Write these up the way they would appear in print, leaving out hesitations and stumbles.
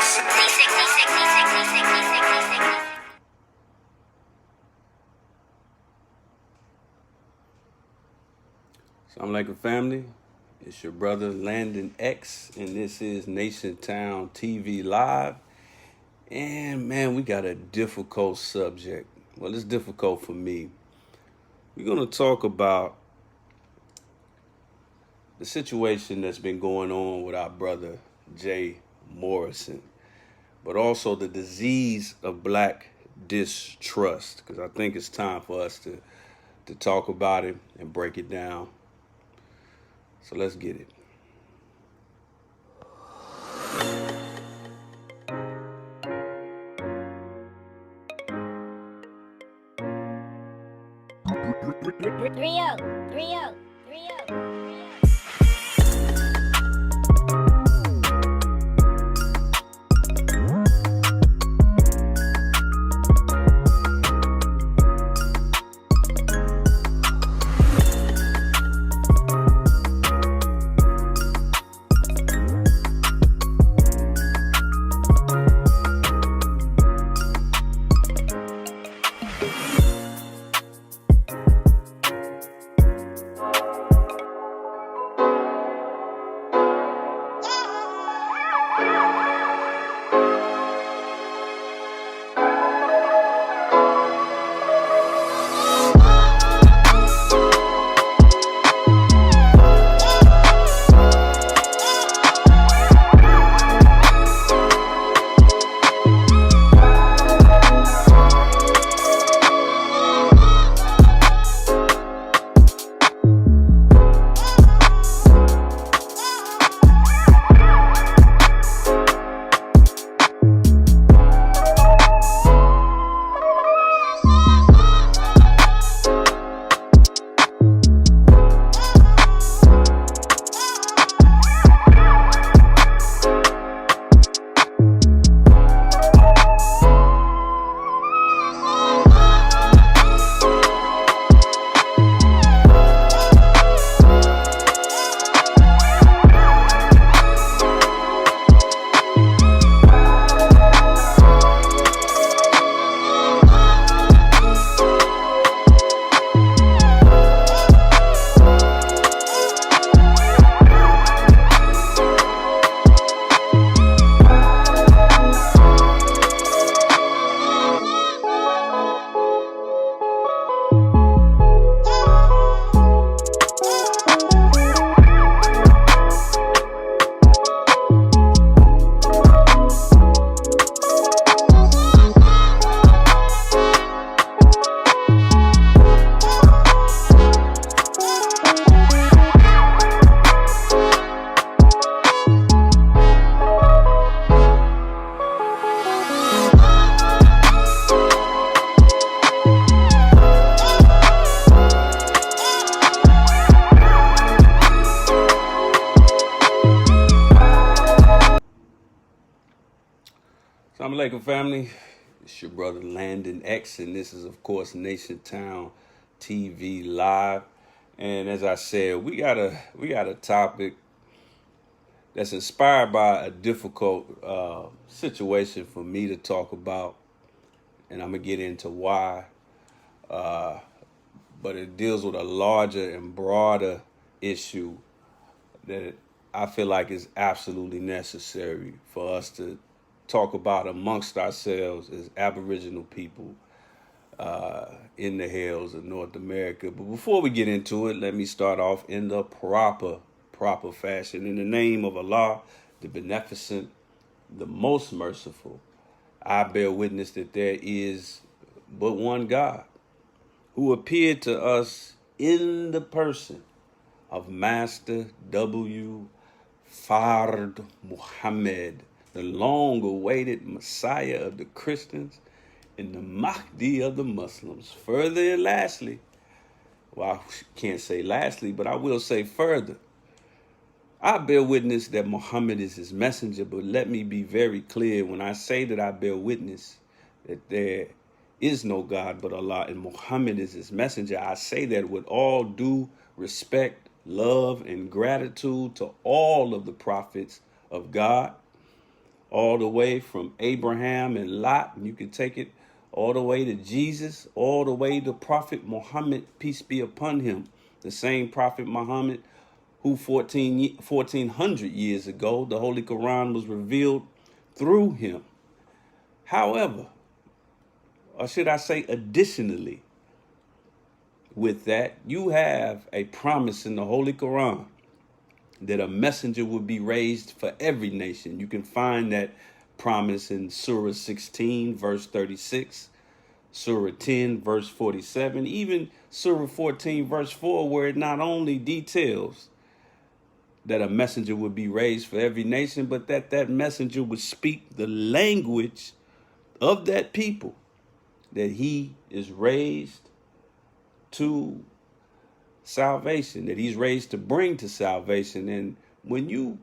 Assalamu alaikum, family. It's your brother Landon X, and this is Nation Town TV Live. And man, we got a difficult subject. Well, it's difficult for me. We're going to talk about the situation that's been going on with our brother Jay Morrison, but also the disease of black distrust, because I think it's time for us to talk about it and break it down. So let's get it. Three-o. Assalamu alaikum, family. It's your brother Landon X, and this is, of course, Nation Town TV Live. And as I said, we got a topic that's inspired by a difficult situation for me to talk about, and I'm gonna get into why. But it deals with a larger and broader issue that I feel like is absolutely necessary for us to talk about amongst ourselves as Aboriginal people in the hills of North America. But before we get into it, let me start off in the proper fashion. In the name of Allah, the Beneficent, the Most Merciful, I bear witness that there is but one God who appeared to us in the person of Master W. Fard Muhammad, the long-awaited Messiah of the Christians and the Mahdi of the Muslims. Further and lastly, well, I can't say lastly, but I will say further, I bear witness that Muhammad is his messenger, but let me be very clear. When I say that I bear witness that there is no God but Allah and Muhammad is his messenger, I say that with all due respect, love, and gratitude to all of the prophets of God, all the way from Abraham and Lot, and you can take it all the way to Jesus, all the way to Prophet Muhammad, peace be upon him. The same Prophet Muhammad who 1400 years ago, the Holy Quran was revealed through him. However, or should I say additionally, with that, you have a promise in the Holy Quran that a messenger would be raised for every nation. You can find that promise in Surah 16, verse 36, Surah 10, verse 47, even Surah 14, verse 4, where it not only details that a messenger would be raised for every nation, but that that messenger would speak the language of that people that he is raised to salvation, that he's raised to bring to salvation. And when you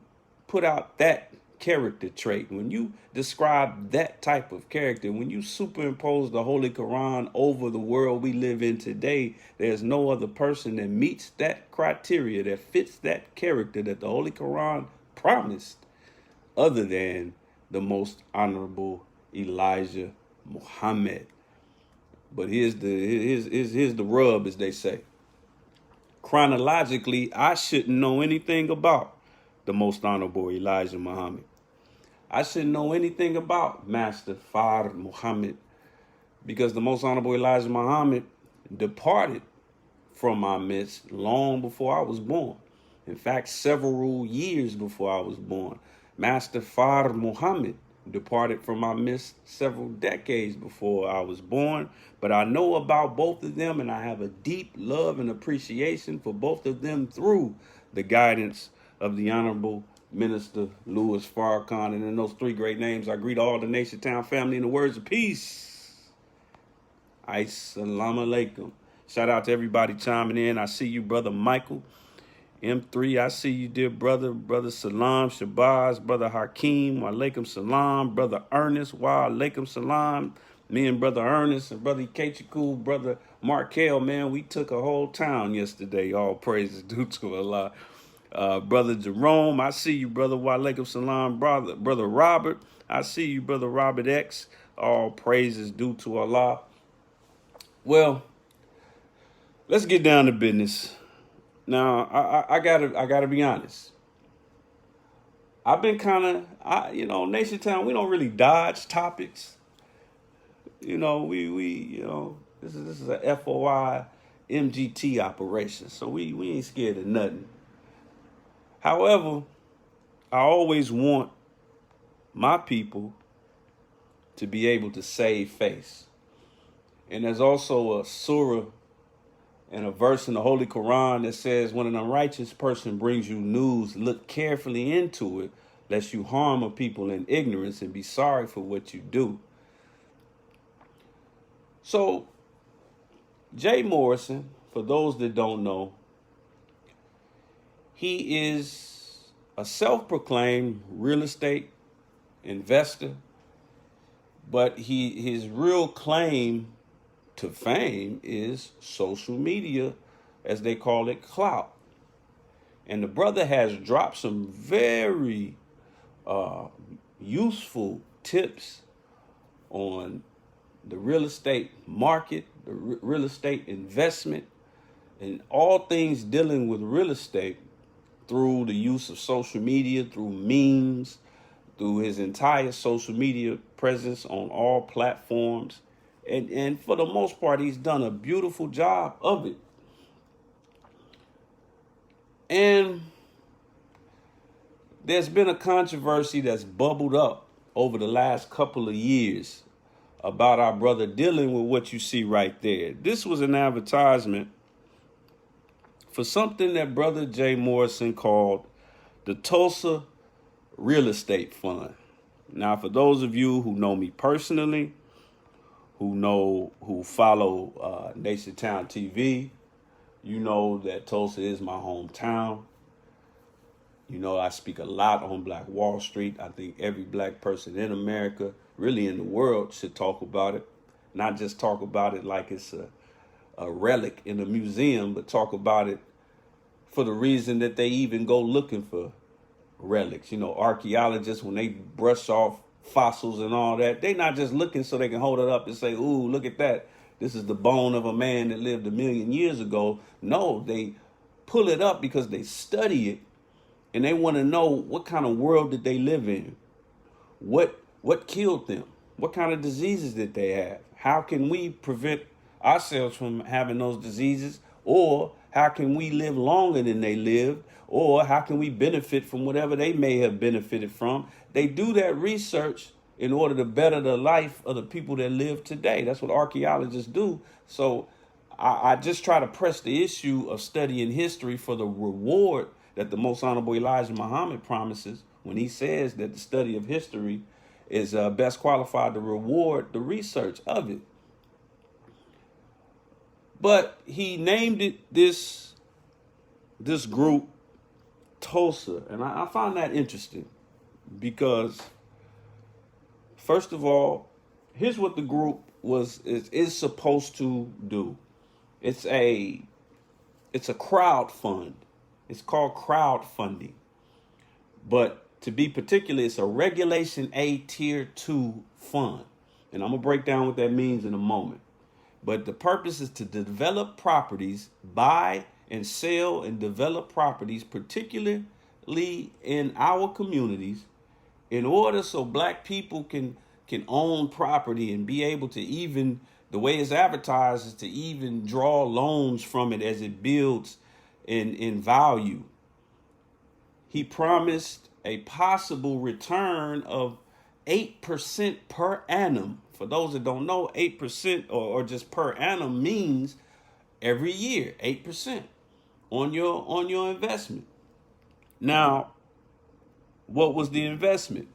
put out that character trait, when you describe that type of character, when you superimpose the Holy Quran over the world we live in today, there's no other person that meets that criteria, that fits that character that the Holy Quran promised, other than the most honorable Elijah Muhammad. But here's the rub, as they say. Chronologically, I shouldn't know anything about the most honorable Elijah Muhammad. I shouldn't know anything about Master Fard Muhammad, because the most honorable Elijah Muhammad departed from my midst long before I was born. In fact, several years before I was born. Master Fard Muhammad departed from my midst several decades before I was born. But I know about both of them, and I have a deep love and appreciation for both of them through the guidance of the Honorable Minister Louis Farrakhan. And in those three great names, I greet all the Nation Town family in the words of peace. Assalamu alaikum. Shout out to everybody chiming in. I see you, Brother Michael. M3, I see you, dear brother. Brother Salam Shabazz, Brother Hakeem, wa alaikum salam. Brother Ernest, wa alaikum salam. Me and Brother Ernest and Brother Ikechiku, Brother Markel, man, we took a whole town yesterday. All praises due to Allah. Brother Jerome, I see you, Brother, wa alaikum salam. Brother Robert, I see you, Brother Robert X. All praises due to Allah. Well, let's get down to business. Now, I gotta be honest. I've been kind of, Nation Town, we don't really dodge topics. We this is a FOI MGT operation, so we ain't scared of nothing. However, I always want my people to be able to save face. And there's also a surah and a verse in the Holy Quran that says, when an unrighteous person brings you news, look carefully into it, lest you harm a people in ignorance and be sorry for what you do. So, Jay Morrison, for those that don't know, he is a self-proclaimed real estate investor, but his real claim to fame is social media, as they call it, clout. And the brother has dropped some very useful tips on the real estate market, the real estate investment, and all things dealing with real estate through the use of social media, through memes, through his entire social media presence on all platforms. And for the most part, he's done a beautiful job of it. And there's been a controversy that's bubbled up over the last couple of years about our brother dealing with what you see right there. This was an advertisement for something that Brother Jay Morrison called the Tulsa Real Estate Fund. Now, for those of you who know me personally, who follow Nation Town TV, you know that Tulsa is my hometown. You know, I speak a lot on Black Wall Street. I think every black person in America, really in the world, should talk about it. Not just talk about it like it's a relic in a museum, but talk about it for the reason that they even go looking for relics. You know, archaeologists, when they brush off fossils and all that, they not just looking so they can hold it up and say, ooh, look at that. This is the bone of a man that lived 1,000,000 years ago. No, they pull it up because they study it and they want to know what kind of world did they live in? What killed them? What kind of diseases did they have? How can we prevent ourselves from having those diseases? Or how can we live longer than they lived? Or how can we benefit from whatever they may have benefited from? They do that research in order to better the life of the people that live today. That's what archaeologists do. So I just try to press the issue of studying history for the reward that the Most Honorable Elijah Muhammad promises when he says that the study of history is best qualified to reward the research of it. But he named it this group Tulsa, and I found that interesting because, first of all, here's what the group is supposed to do. It's a crowd fund. It's called crowdfunding, but to be particular, it's a Regulation A Tier 2 fund, and I'm gonna break down what that means in a moment. But the purpose is to develop properties, buy and sell and develop properties, particularly in our communities, in order so black people can own property and be able to, even the way it's advertised, is to even draw loans from it as it builds in value. He promised a possible return of 8% per annum. For those that don't know, 8% or just per annum means every year, 8% on your investment. Now, what was the investment?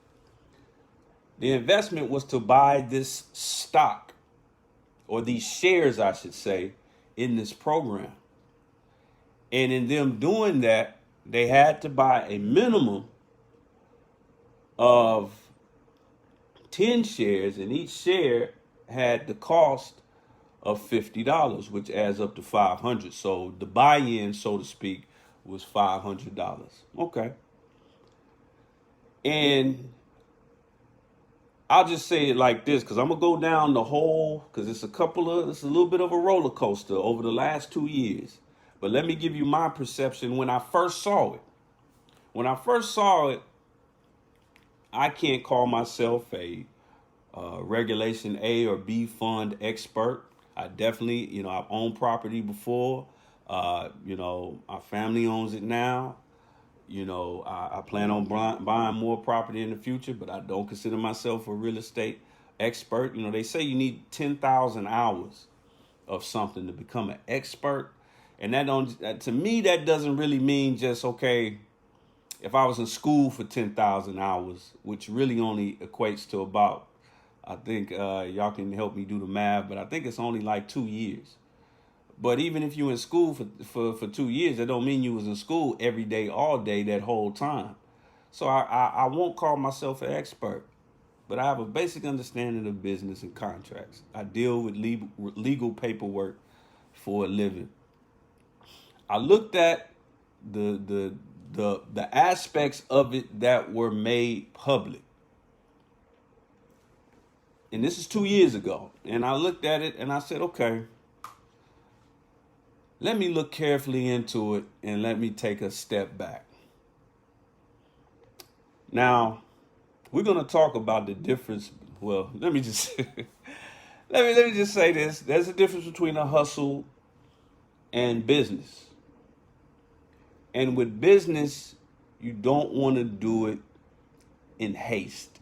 The investment was to buy this stock, or these shares, I should say, in this program. And in them doing that, they had to buy a minimum of 10 shares, and each share had the cost of $50, which adds up to $500. So the buy-in, so to speak, was $500. Okay. And I'll just say it like this, because I'm gonna go down the whole, because it's a little bit of a roller coaster over the last 2 years. But let me give you my perception when I first saw it. When I first saw it, I can't call myself a Regulation A or B fund expert. I definitely, I've owned property before. My family owns it now. I plan on buying more property in the future, but I don't consider myself a real estate expert. They say you need 10,000 hours of something to become an expert. And to me, that doesn't really mean just, okay, if I was in school for 10,000 hours, which really only equates to about, I think y'all can help me do the math, but I think it's only like 2 years. But even if you're in school for 2 years, that don't mean you was in school every day, all day, that whole time. So I won't call myself an expert, but I have a basic understanding of business and contracts. I deal with legal paperwork for a living. I looked at the aspects of it that were made public. And this is 2 years ago. And I looked at it and I said, okay, let me look carefully into it and let me take a step back. Now, we're going to talk about the difference. Well, let me just let me just say this. There's a difference between a hustle and business. And with business, you don't want to do it in haste.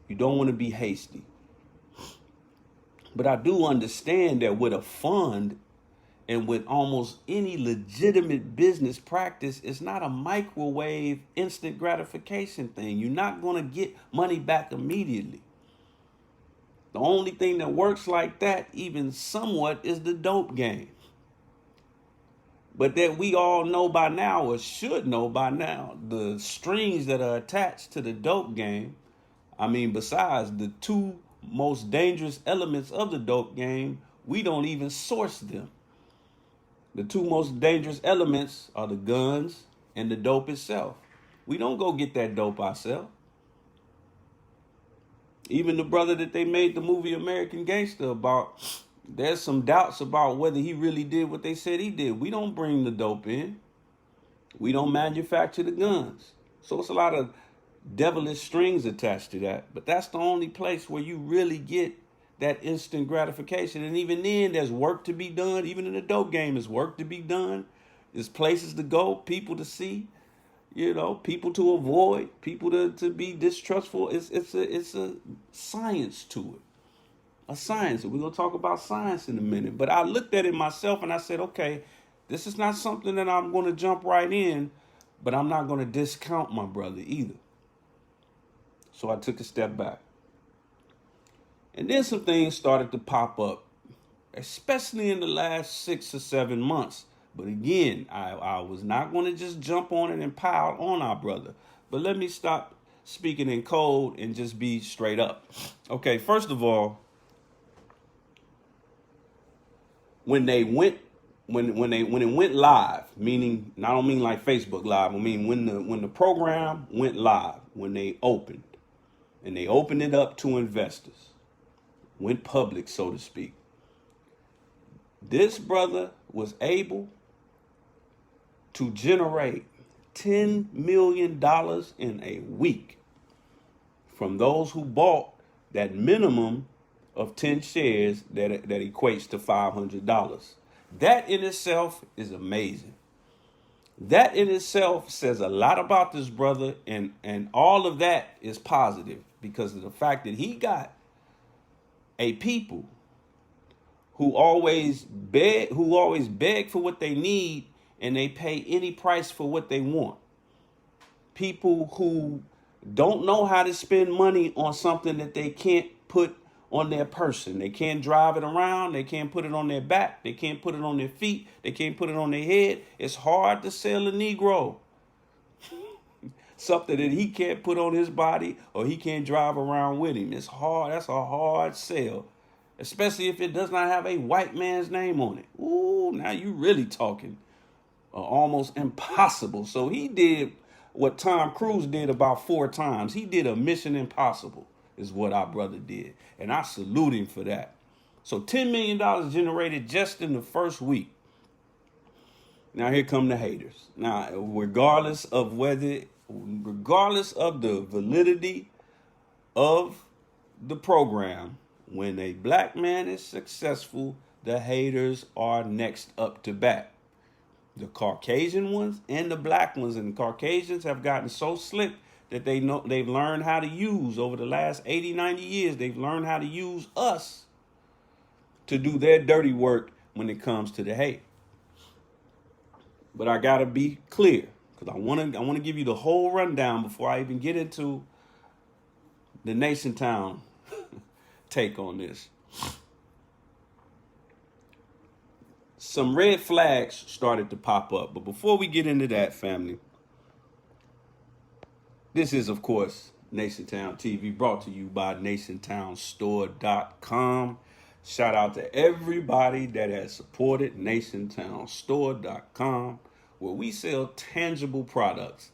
You don't want to be hasty. But I do understand that with a fund and with almost any legitimate business practice, it's not a microwave instant gratification thing. You're not going to get money back immediately. The only thing that works like that, even somewhat, is the dope game. But that we all know by now, or should know by now, the strings that are attached to the dope game. I mean, besides the two most dangerous elements of the dope game, we don't even source them. The two most dangerous elements are the guns and the dope itself. We don't go get that dope ourselves. Even the brother that they made the movie American Gangster about, there's some doubts about whether he really did what they said he did. We don't bring the dope in. We don't manufacture the guns. So it's a lot of devilish strings attached to that. But that's the only place where you really get that instant gratification. And even then, there's work to be done. Even in the dope game, there's work to be done. There's places to go, people to see, people to avoid, people to be distrustful. It's a science to it. A science. We're going to talk about science in a minute. But I looked at it myself and I said, okay, this is not something that I'm going to jump right in, but I'm not going to discount my brother either. So I took a step back. And then some things started to pop up, especially in the last 6 or 7 months. But again, I was not going to just jump on it and pile on our brother. But let me stop speaking in code and just be straight up. Okay, first of all, when it went live, meaning I don't mean like Facebook Live, I mean when the program went live, when they opened, and they opened it up to investors, went public, so to speak. This brother was able to generate $10 million in a week from those who bought that minimum of 10 shares that equates to $500. That in itself is amazing. That in itself says a lot about this brother, and all of that is positive because of the fact that he got a people who always beg for what they need, and they pay any price for what they want. People who don't know how to spend money on something that they can't put on their person. They can't drive it around. They can't put it on their back. They can't put it on their feet. They can't put it on their head. It's hard to sell a Negro something that he can't put on his body or he can't drive around with him. It's hard. That's a hard sell, especially if it does not have a white man's name on it. Ooh, now you really talking almost impossible. So he did what Tom Cruise did about 4 times. He did a Mission Impossible is what our brother did. And I salute him for that. So $10 million generated just in the first week. Now here come the haters. Now, regardless of the validity of the program, when a black man is successful, the haters are next up to bat. The Caucasian ones and the black ones, and the Caucasians have gotten so slick that they've learned how to use over the last 80, 90 years. They've learned how to use us to do their dirty work when it comes to the hate. But I gotta be clear because I wanna give you the whole rundown before I even get into the Nation Town take on this. Some red flags started to pop up, but before we get into that, family, this is, of course, Nation Town TV, brought to you by NationTownStore.com. Shout out to everybody that has supported NationTownStore.com, where we sell tangible products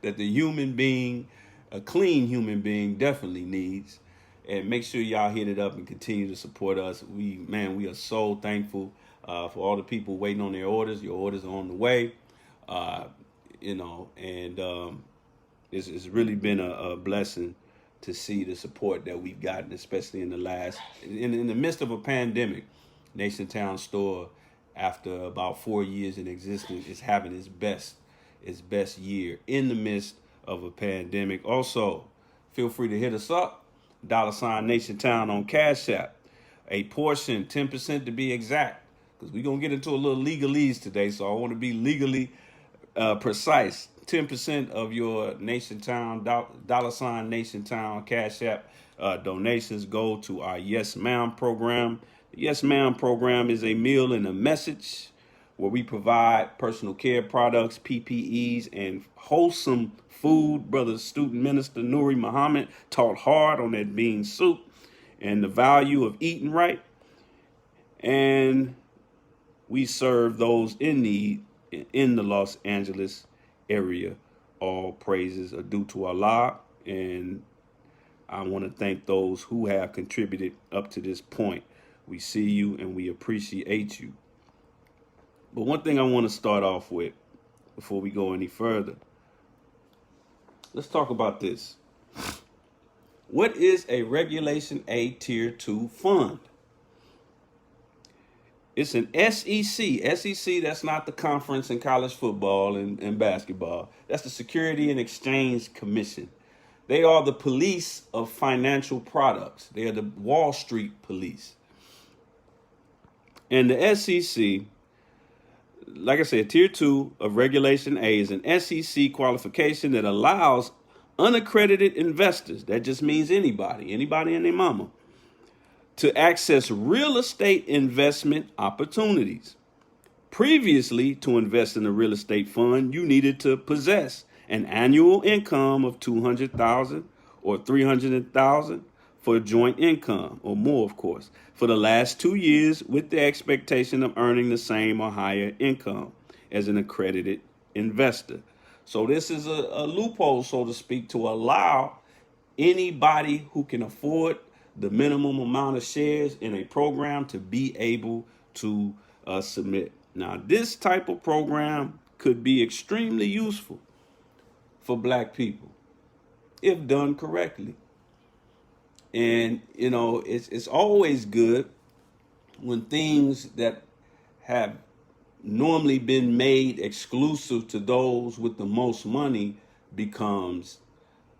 that the human being, a clean human being, definitely needs. And make sure y'all hit it up and continue to support us. We are so thankful for all the people waiting on their orders. Your orders are on the way, it's really been a blessing to see the support that we've gotten, especially in the midst of a pandemic. Nation Town Store, after about 4 years in existence, is having its best year in the midst of a pandemic. Also, feel free to hit us up, $ Nation Town on Cash App. A portion, 10% to be exact, because we're going to get into a little legalese today, so I want to be legally precise. 10% of your Nation Town, $ Nation Town Cash App donations go to our Yes Ma'am program. The Yes Ma'am program is a meal and a message where we provide personal care products, PPEs, and wholesome food. Brother Student Minister Nuri Muhammad taught hard on that bean soup and the value of eating right. And we serve those in need in the Los Angeles area All praises are due to Allah, and I want to thank those who have contributed up to this point. We see you and we appreciate you. But one thing I want to start off with before we go any further, let's talk about this. What is a Regulation A Tier 2 fund? It's an SEC. SEC, that's not the conference in college football and basketball. That's the Security and Exchange Commission. They are the police of financial products. They are the Wall Street police. And the SEC, like I said, Tier 2 of Regulation A is an SEC qualification that allows unaccredited investors, that just means anybody and their mama, to access real estate investment opportunities. Previously, to invest in a real estate fund, you needed to possess an annual income of $200,000 or $300,000 for joint income, or more, of course, for the last 2 years, with the expectation of earning the same or higher income as an accredited investor. So this is a loophole, so to speak, to allow anybody who can afford the minimum amount of shares in a program to be able to submit. Now, this type of program could be extremely useful for black people if done correctly. And, you know, it's always good when things that have normally been made exclusive to those with the most money becomes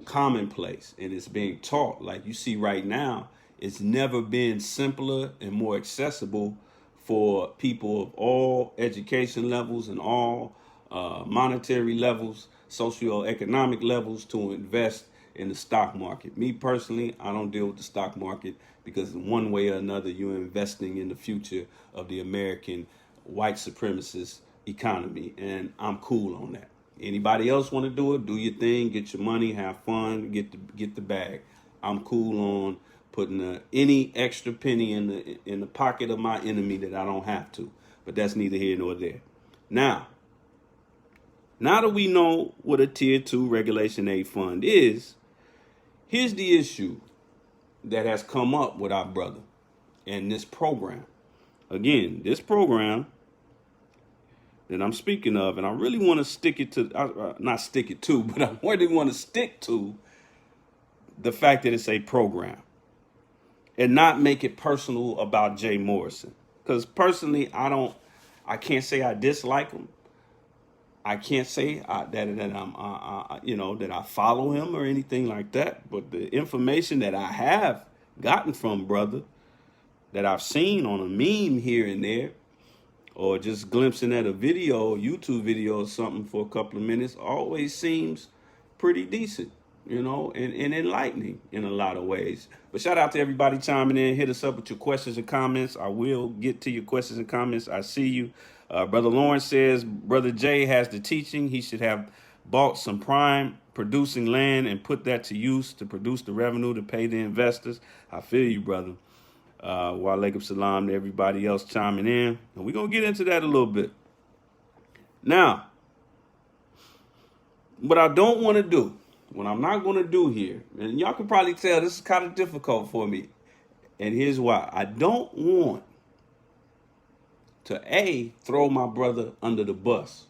commonplace and it's being taught. Like you see right now, it's never been simpler and more accessible for people of all education levels and all monetary levels, socioeconomic levels, to invest in the stock market. Me personally, I don't deal with the stock market because in one way or another, you're investing in the future of the American white supremacist economy, and I'm cool on that. Anybody else want to do it? Do your thing, get your money, have fun, get the bag. I'm cool on putting any extra penny in the pocket of my enemy that I don't have to. But that's neither here nor there. Now that we know what a Tier 2 Regulation A fund is, here's the issue that has come up with our brother and this program. Again, this program that I'm speaking of, and I really want to stick it to, not stick it to, but I really want to stick to the fact that it's a program and not make it personal about Jay Morrison. Because personally, I can't say I dislike him. I can't say that I follow him or anything like that. But the information that I have gotten from brother, that I've seen on a meme here and there, or just glimpsing at a video, YouTube video or something for a couple of minutes, always seems pretty decent, and enlightening in a lot of ways. But shout out to everybody chiming in. Hit us up with your questions and comments. I will get to your questions and comments. I see you. Brother Lawrence says, Brother Jay has the teaching. He should have bought some prime producing land and put that to use to produce the revenue to pay the investors. I feel you, brother. Wa alaikum salam to everybody else chiming in. And we're going to get into that a little bit. Now, what I don't want to do, what I'm not going to do here, and y'all can probably tell this is kind of difficult for me. And here's why. I don't want to throw my brother under the bus,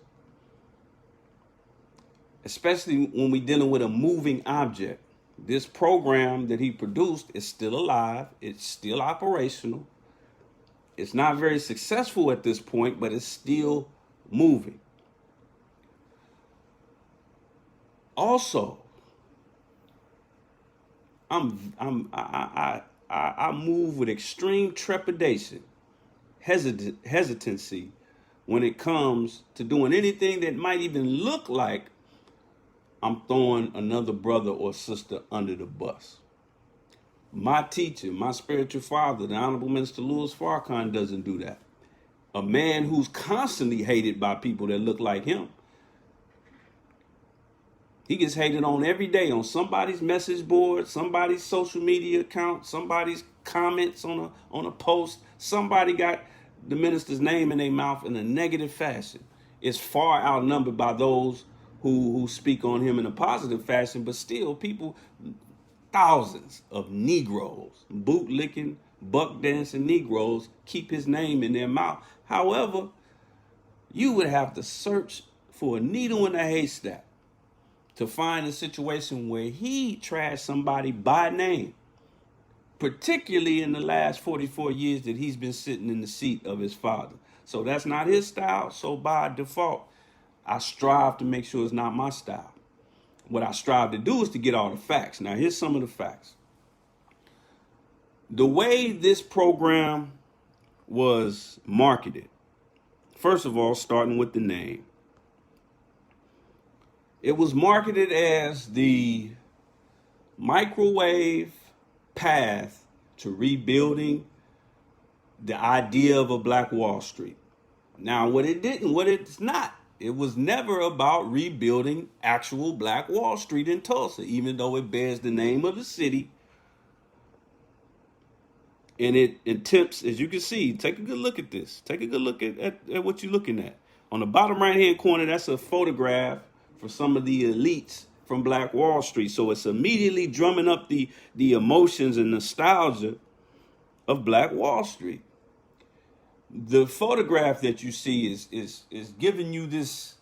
especially when we're dealing with a moving object. This program that he produced is still alive. It's still operational. It's not very successful at this point, but it's still moving. Also, I move with extreme trepidation, hesitancy when it comes to doing anything that might even look like I'm throwing another brother or sister under the bus. My teacher, my spiritual father, the Honorable Minister Louis Farrakhan, doesn't do that. A man who's constantly hated by people that look like him. He gets hated on every day on somebody's message board, somebody's social media account, somebody's comments on a post. Somebody got the minister's name in their mouth in a negative fashion. It's far outnumbered by those who speak on him in a positive fashion, but still people, thousands of Negroes, bootlicking, buck dancing Negroes, keep his name in their mouth. However, you would have to search for a needle in a haystack to find a situation where he trashed somebody by name, particularly in the last 44 years that he's been sitting in the seat of his father. So that's not his style. So by default, I strive to make sure it's not my style. What I strive to do is to get all the facts. Now, here's some of the facts. The way this program was marketed, first of all, starting with the name, it was marketed as the microwave path to rebuilding the idea of a Black Wall Street. Now, what it's not, it was never about rebuilding actual Black Wall Street in Tulsa, even though it bears the name of the city. And it attempts, as you can see, take a good look at this. Take a good look at what you're looking at. On the bottom right-hand corner, that's a photograph for some of the elites from Black Wall Street. So it's immediately drumming up the emotions and nostalgia of Black Wall Street. The photograph that you see is giving you this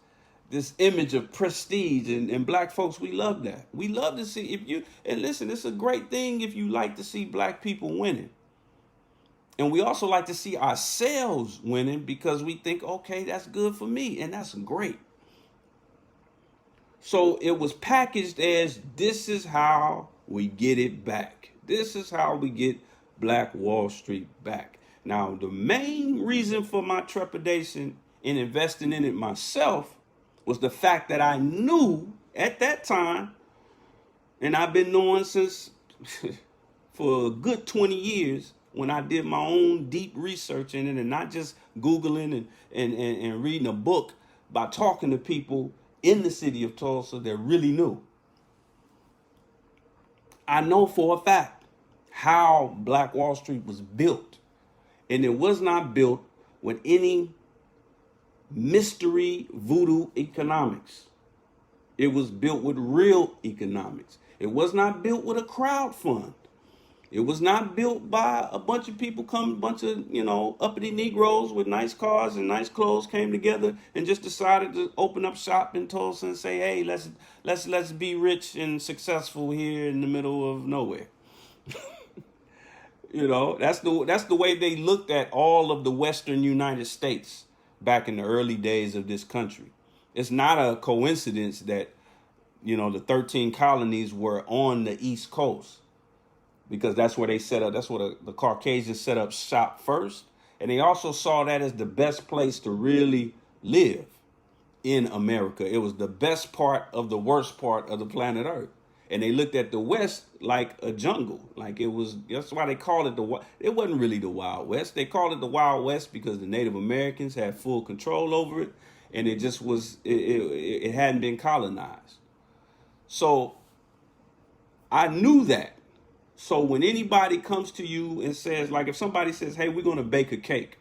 image of prestige, and Black folks, we love that. We love to see, and listen, it's a great thing if you like to see Black people winning. And we also like to see ourselves winning because we think, okay, that's good for me, and that's great. So it was packaged as, this is how we get it back. This is how we get Black Wall Street back. Now, the main reason for my trepidation in investing in it myself was the fact that I knew at that time, and I've been knowing since for a good 20 years, when I did my own deep research in it and not just Googling and reading a book, by talking to people in the city of Tulsa that really knew. I know for a fact how Black Wall Street was built. And it was not built with any mystery voodoo economics. It was built with real economics. It was not built with a crowd fund. It was not built by a bunch of people a bunch of, uppity Negroes with nice cars and nice clothes came together and just decided to open up shop in Tulsa and say, hey, let's be rich and successful here in the middle of nowhere. That's the way they looked at all of the Western United States back in the early days of this country. It's not a coincidence that, the 13 colonies were on the East Coast, because that's where they set up. That's where the Caucasians set up shop first. And they also saw that as the best place to really live in America. It was the best part of the worst part of the planet Earth. And they looked at the West like a jungle. Like that's why they called it it wasn't really the Wild West. They called it the Wild West because the Native Americans had full control over it. And it just was, it hadn't been colonized. So I knew that. So when anybody comes to you and says, like if somebody says, hey, we're going to bake a cake.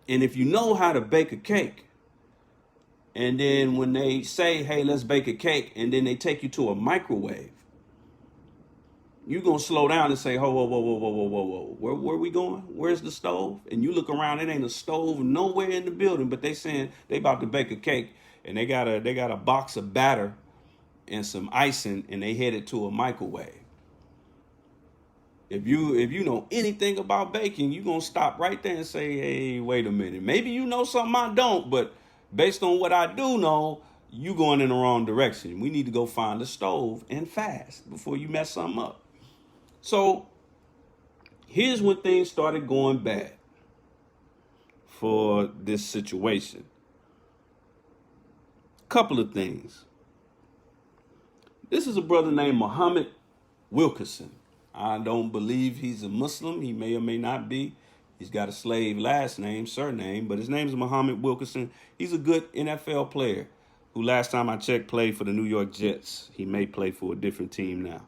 And if you know how to bake a cake, and then when they say, hey, let's bake a cake, and then they take you to a microwave, you're going to slow down and say, whoa, whoa, whoa, whoa, whoa, whoa, whoa, whoa. Where are we going? Where's the stove? And you look around, it ain't a stove nowhere in the building, but they saying they about to bake a cake, and they got a box of batter and some icing, and they headed to a microwave. If you know anything about baking, you're going to stop right there and say, hey, wait a minute. Maybe you know something I don't, but based on what I do know, you going in the wrong direction. We need to go find a stove and fast before you mess something up. So here's when things started going bad for this situation. Couple of things. This is a brother named Muhammad Wilkerson. I don't believe he's a Muslim. He may or may not be. He's got a slave last name, surname, but his name is Muhammad Wilkerson. He's a good NFL player who last time I checked played for the New York Jets. He may play for a different team now.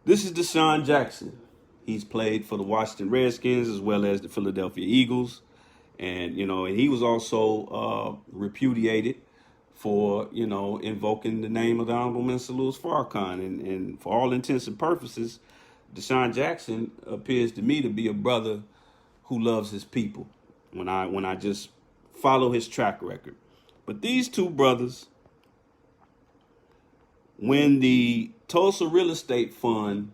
This is Deshaun Jackson. He's played for the Washington Redskins as well as the Philadelphia Eagles. And, and he was also repudiated for, invoking the name of the Honorable Minister Louis Farrakhan. And for all intents and purposes, Deshaun Jackson appears to me to be a brother who loves his people when I just follow his track record. But these two brothers, when the Tulsa Real Estate Fund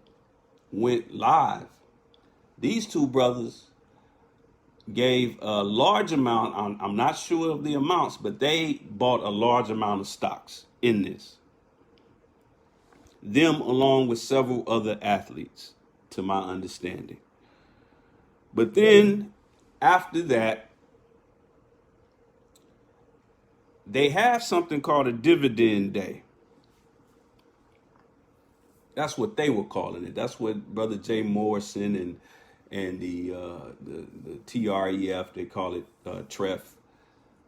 went live, these two brothers gave a large amount, I'm not sure of the amounts, but they bought a large amount of stocks in this. Them along with several other athletes, to my understanding. But then after that, they have something called a dividend day. That's what they were calling it. That's what Brother Jay Morrison and the TREF, they call it TREF,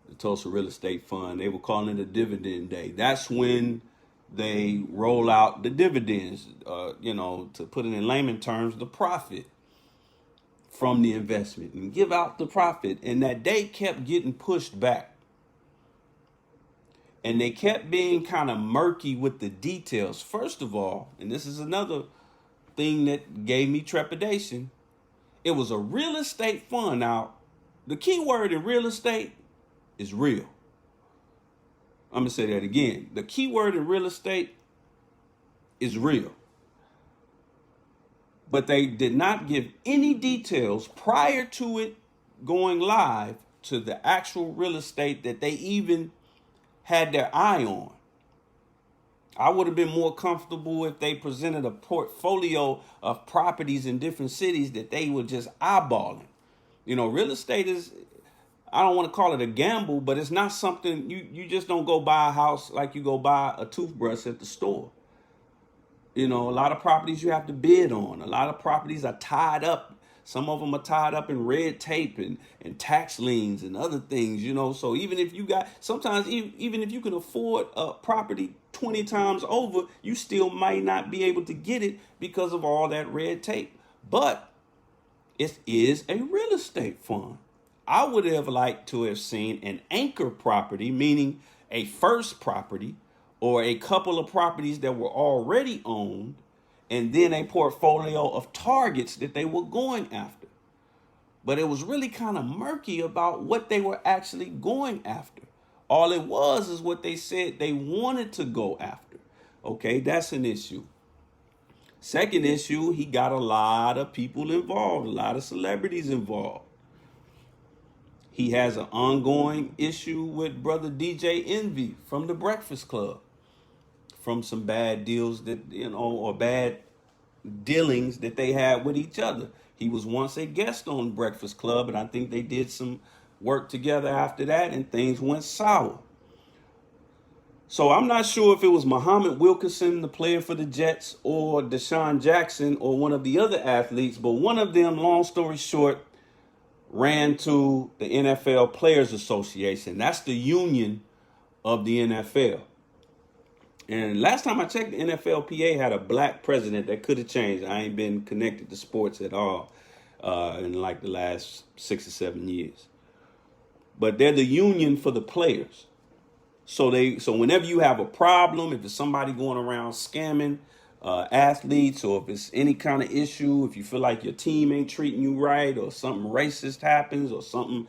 the Tulsa Real Estate Fund, they were calling it a dividend day. That's when they roll out the dividends, to put it in layman terms, the profit from the investment, and give out the profit. And that day kept getting pushed back. And they kept being kind of murky with the details. First of all, and this is another thing that gave me trepidation, it was a real estate fund. Now, the key word in real estate is real. I'm going to say that again. The key word in real estate is real. But they did not give any details prior to it going live to the actual real estate that they even had their eye on. I would have been more comfortable if they presented a portfolio of properties in different cities that they were just eyeballing. Real estate is, I don't want to call it a gamble, but it's not something you just don't go buy a house like you go buy a toothbrush at the store. A lot of properties you have to bid on. A lot of properties are tied up. Some of them are tied up in red tape and tax liens and other things, So even if you got, sometimes even if you can afford a property 20 times over, you still might not be able to get it because of all that red tape. But it is a real estate fund. I would have liked to have seen an anchor property, meaning a first property or a couple of properties that were already owned, and then a portfolio of targets that they were going after. But it was really kind of murky about what they were actually going after. All it was is what they said they wanted to go after. Okay, that's an issue. Second issue, he got a lot of people involved, a lot of celebrities involved. He has an ongoing issue with brother DJ Envy from the Breakfast Club, from some bad deals that, or bad dealings that they had with each other. He was once a guest on Breakfast Club, and I think they did some work together after that, and things went sour. So I'm not sure if it was Muhammad Wilkerson, the player for the Jets, or Deshaun Jackson, or one of the other athletes, but one of them, long story short, ran to the NFL Players Association. That's the union of the NFL. And last time I checked, the NFLPA had a black president. That could have changed. I ain't been connected to sports at all in like the last 6 or 7 years. But they're the union for the players. So whenever you have a problem, if it's somebody going around scamming athletes, or if it's any kind of issue, if you feel like your team ain't treating you right, or something racist happens, or something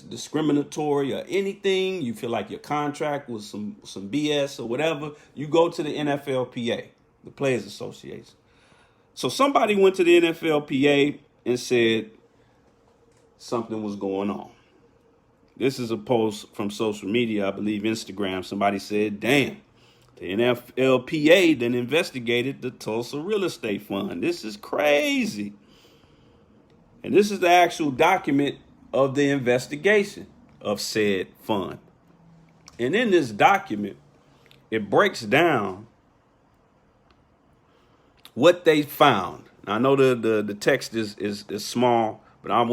discriminatory, or anything, you feel like your contract was some BS or whatever, you go to the NFLPA, the Players Association. So somebody went to the NFLPA and said something was going on. This is a post from social media, I believe Instagram. Somebody said, damn, the NFLPA then investigated the Tulsa Real Estate Fund. This is crazy. And this is the actual document of the investigation of said fund. And in this document, it breaks down what they found. Now, I know the text is small, but I'm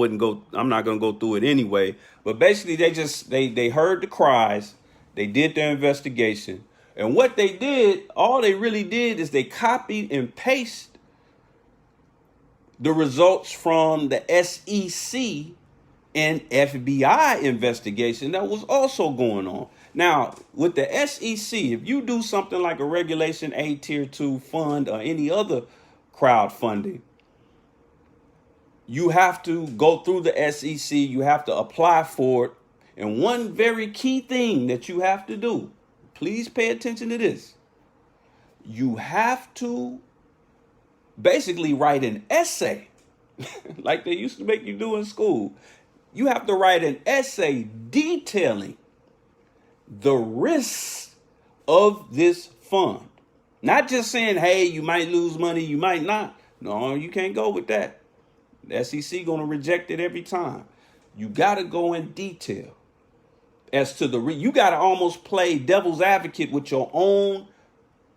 not gonna go through it anyway. But basically they heard the cries, they did their investigation, and what they did, all they really did is they copied and pasted the results from the SEC an FBI investigation that was also going on. Now, with the SEC, if you do something like a Regulation A Tier 2 fund or any other crowdfunding, you have to go through the SEC, you have to apply for it. And one very key thing that you have to do, please pay attention to this. You have to basically write an essay like they used to make you do in school. You have to write an essay detailing the risks of this fund. Not just saying, hey, you might lose money, you might not. No, you can't go with that. The SEC going to reject it every time. You got to go in detail as to you got to almost play devil's advocate with your own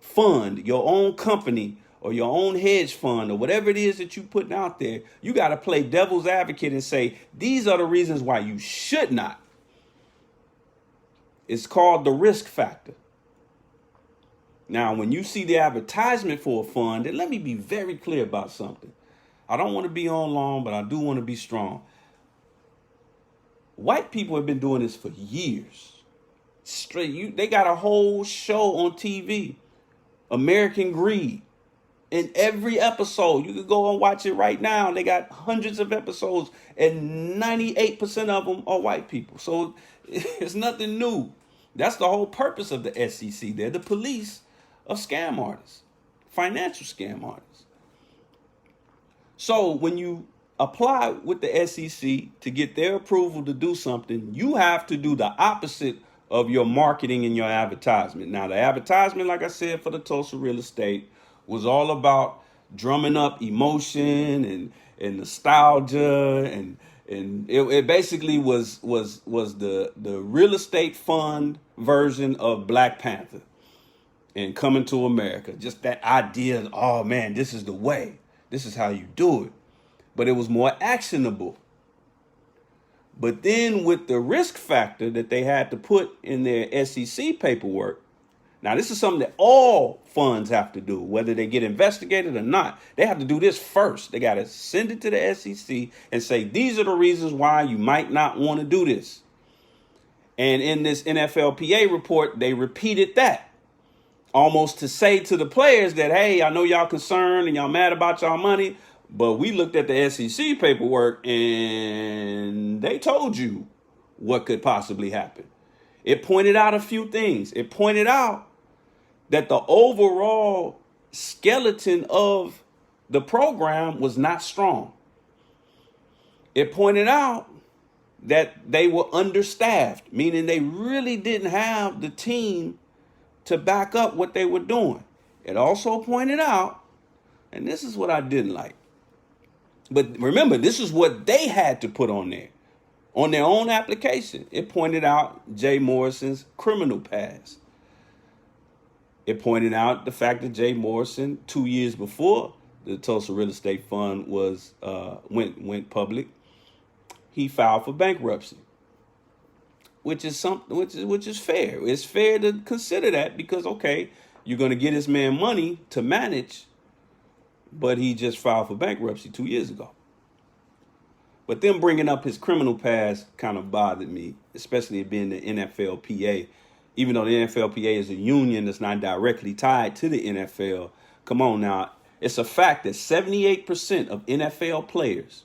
fund, your own company, or your own hedge fund, or whatever it is that you're putting out there. You got to play devil's advocate and say, these are the reasons why you should not. It's called the risk factor. Now, when you see the advertisement for a fund, and let me be very clear about something. I don't want to be on long, but I do want to be strong. White people have been doing this for years. Straight, they got a whole show on TV, American Greed. In every episode, you can go and watch it right now. They got hundreds of episodes, and 98% of them are white people. So it's nothing new. That's the whole purpose of the SEC. They're the police of scam artists, financial scam artists. So when you apply with the SEC to get their approval to do something, you have to do the opposite of your marketing and your advertisement. Now, the advertisement, like I said, for the Tulsa real estate was all about drumming up emotion and nostalgia, and it basically was the real estate fund version of Black Panther and Coming to America. Just that idea of, oh man, this is the way. This is how you do it. But it was more actionable. But then with the risk factor that they had to put in their SEC paperwork, now this is something that all funds have to do, whether they get investigated or not. They have to do this first. They got to send it to the SEC and say, these are the reasons why you might not want to do this. And in this NFLPA report, they repeated that, almost to say to the players that, hey, I know y'all concerned and y'all mad about y'all money, but we looked at the SEC paperwork and they told you what could possibly happen. It pointed out a few things. It pointed out that the overall skeleton of the program was not strong. It pointed out that they were understaffed, meaning they really didn't have the team to back up what they were doing. It also pointed out, and this is what I didn't like, but remember, this is what they had to put on there, on their own application. It pointed out Jay Morrison's criminal past. It pointed out the fact that Jay Morrison, 2 years before the Tulsa Real Estate Fund was went public, he filed for bankruptcy, which is something which is fair. It's fair to consider that because, okay, you're going to get this man money to manage, but he just filed for bankruptcy 2 years ago. But them bringing up his criminal past kind of bothered me, especially it being the NFLPA. Even though the NFLPA is a union that's not directly tied to the NFL. Come on now. It's a fact that 78% of NFL players,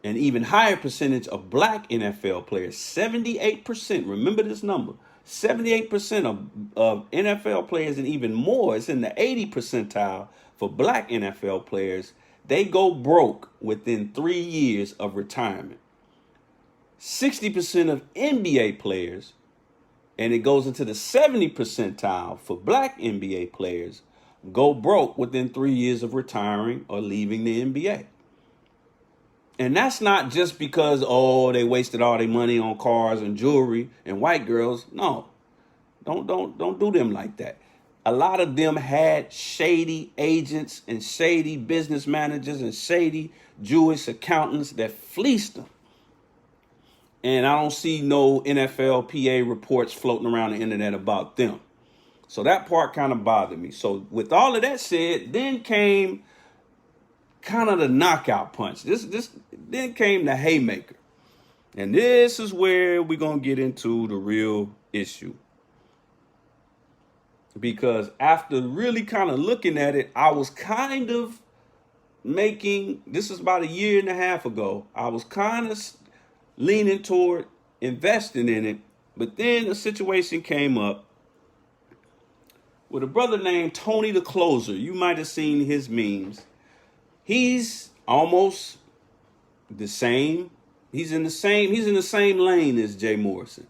an even higher percentage of black NFL players, 78%, remember this number, 78% of NFL players, and even more, it's in the 80 percentile for black NFL players, they go broke within 3 years of retirement. 60% of NBA players, and it goes into the 70 percentile for black NBA players, go broke within 3 years of retiring or leaving the NBA. And that's not just because, oh, they wasted all their money on cars and jewelry and white girls. No, don't do them like that. A lot of them had shady agents and shady business managers and shady Jewish accountants that fleeced them. And I don't see no NFLPA reports floating around the internet about them. So that part kind of bothered me. So with all of that said, then came kind of the knockout punch. This then came the haymaker. And this is where we're going to get into the real issue. Because after really kind of looking at it, I was kind of this is about a year and a half ago, I was kind of leaning toward investing in it. But then a situation came up with a brother named Tony the Closer. You might have seen his memes. He's almost the same. He's in the same lane as Jay Morrison.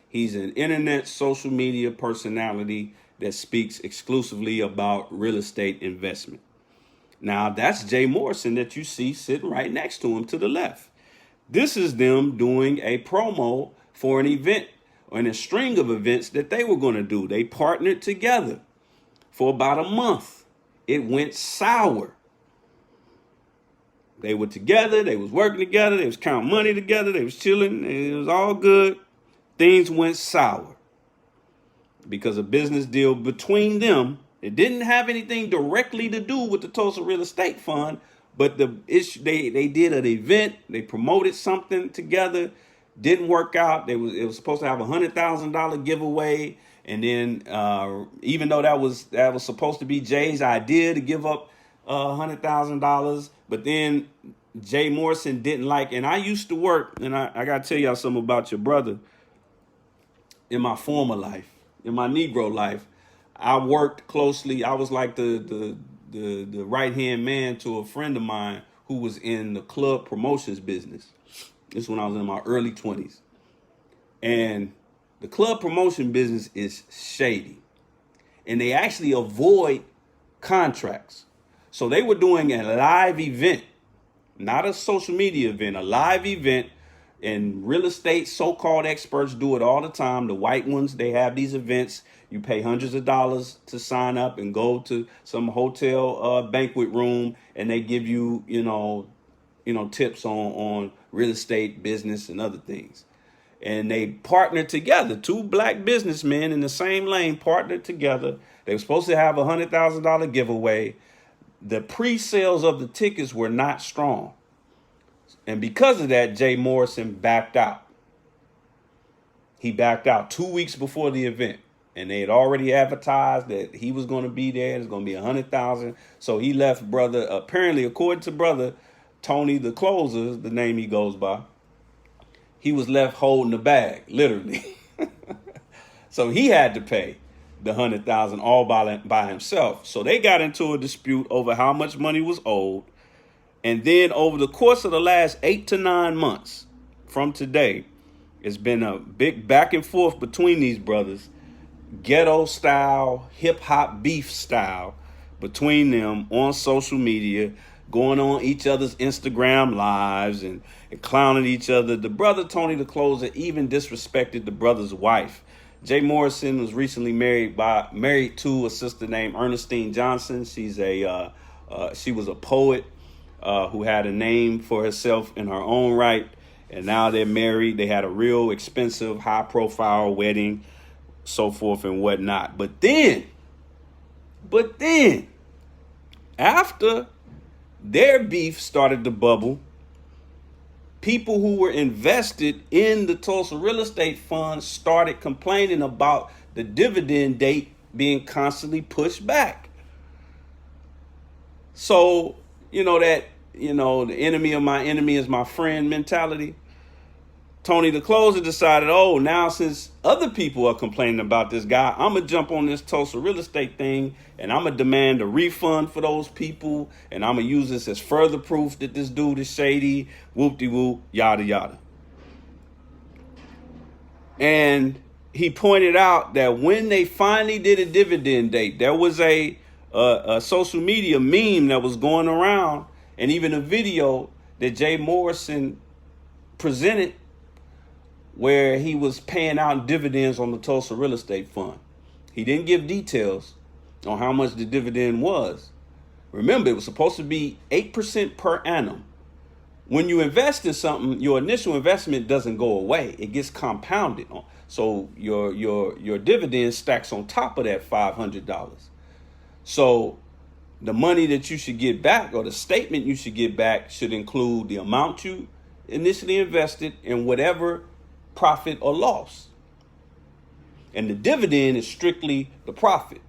He's an internet social media personality that speaks exclusively about real estate investment. Now, that's Jay Morrison that you see sitting right next to him to the left. This is them doing a promo for an event or in a string of events that they were going to do. They partnered together for about a month. It went sour. They were together. They was working together. They was counting money together. They was chilling. It was all good. Things went sour because a business deal between them. It didn't have anything directly to do with the Tulsa Real Estate Fund, but the issue, they did an event. They promoted something together. Didn't work out. It was supposed to have $100,000 giveaway, and then even though that was supposed to be Jay's idea to give up $100,000, but then Jay Morrison didn't like. And I used to work, and I gotta tell y'all something about your brother. In my former life, in my Negro life, I worked closely. I was like the right hand man to a friend of mine who was in the club promotions business. This is when I was in my early 20s. And the club promotion business is shady. And they actually avoid contracts. So they were doing a live event, not a social media event, a live event. And real estate so-called experts do it all the time. The white ones, they have these events. You pay hundreds of dollars to sign up and go to some hotel banquet room, and they give you, tips on real estate, business, and other things. And they partnered together. Two black businessmen in the same lane partnered together. They were supposed to have a $100,000 giveaway. The pre-sales of the tickets were not strong. And because of that, Jay Morrison backed out. He backed out 2 weeks before the event. And they had already advertised that he was going to be there. It's going to be $100,000. So he left brother, apparently, according to brother Tony the Closer, the name he goes by, he was left holding the bag, literally. So he had to pay the $100,000 all by himself. So they got into a dispute over how much money was owed. And then over the course of the last 8 to 9 months from today, it's been a big back and forth between these brothers, ghetto style, hip hop beef style between them on social media, going on each other's Instagram lives and clowning each other. The brother Tony the Closer even disrespected the brother's wife. Jay Morrison was recently married to a sister named Ernestine Johnson. She was a poet who had a name for herself in her own right. And now they're married. They had a real expensive, high profile wedding, so forth and whatnot. But then, after their beef started to bubble, people who were invested in the Tulsa Real Estate Fund started complaining about the dividend date being constantly pushed back. So, the enemy of my enemy is my friend mentality. Tony the Closer decided, now since other people are complaining about this guy, I'm going to jump on this Tulsa real estate thing, and I'm going to demand a refund for those people, and I'm going to use this as further proof that this dude is shady, whoop-de-whoop, yada, yada. And he pointed out that when they finally did a dividend date, there was a social media meme that was going around, and even a video that Jay Morrison presented where he was paying out dividends on the Tulsa Real Estate Fund. He didn't give details on how much the dividend was. Remember, it was supposed to be 8% per annum. When you invest in something, your initial investment doesn't go away. It gets compounded. So your dividend stacks on top of that $500. So the money that you should get back, or the statement you should get back, should include the amount you initially invested and whatever profit or loss. And the dividend is strictly the profit.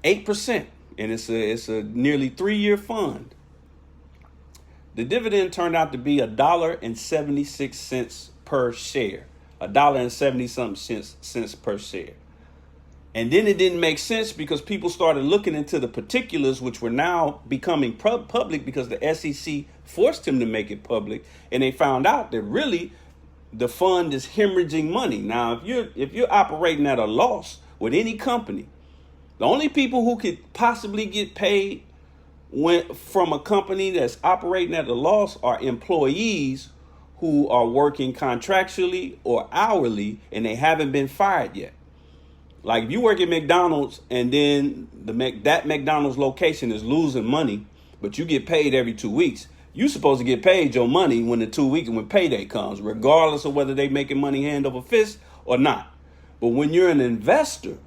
8%. And it's a nearly 3-year fund. The dividend turned out to be $1.76 per share. $1.70 cents per share. And then it didn't make sense because people started looking into the particulars, which were now becoming public because the SEC forced him to make it public. And they found out that really the fund is hemorrhaging money. Now, if you're operating at a loss with any company, the only people who could possibly get paid from a company that's operating at a loss are employees who are working contractually or hourly and they haven't been fired yet. Like if you work at McDonald's and then that McDonald's location is losing money, but you get paid every 2 weeks, you're supposed to get paid your money when the 2 weeks when payday comes, regardless of whether they making money hand over fist or not. But when you're an investor,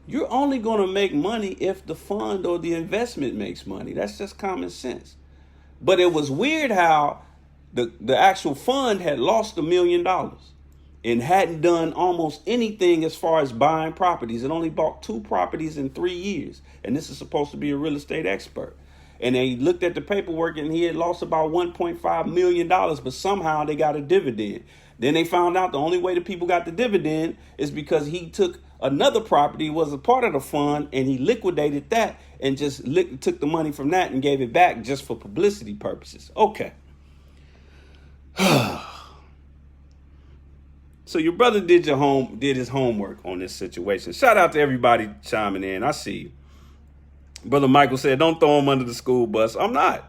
you're only going to make money if the fund or the investment makes money. That's just common sense. But it was weird how the actual fund had lost $1 million and hadn't done almost anything as far as buying properties. It only bought 2 properties in 3 years. And this is supposed to be a real estate expert. And they looked at the paperwork and he had lost about $1.5 million, but somehow they got a dividend. Then they found out the only way the people got the dividend is because he took another property, was a part of the fund, and he liquidated that and just took the money from that and gave it back just for publicity purposes. Okay. So your brother did his homework on this situation. Shout out to everybody chiming in. I see you. Brother Michael said, don't throw him under the school bus. I'm not.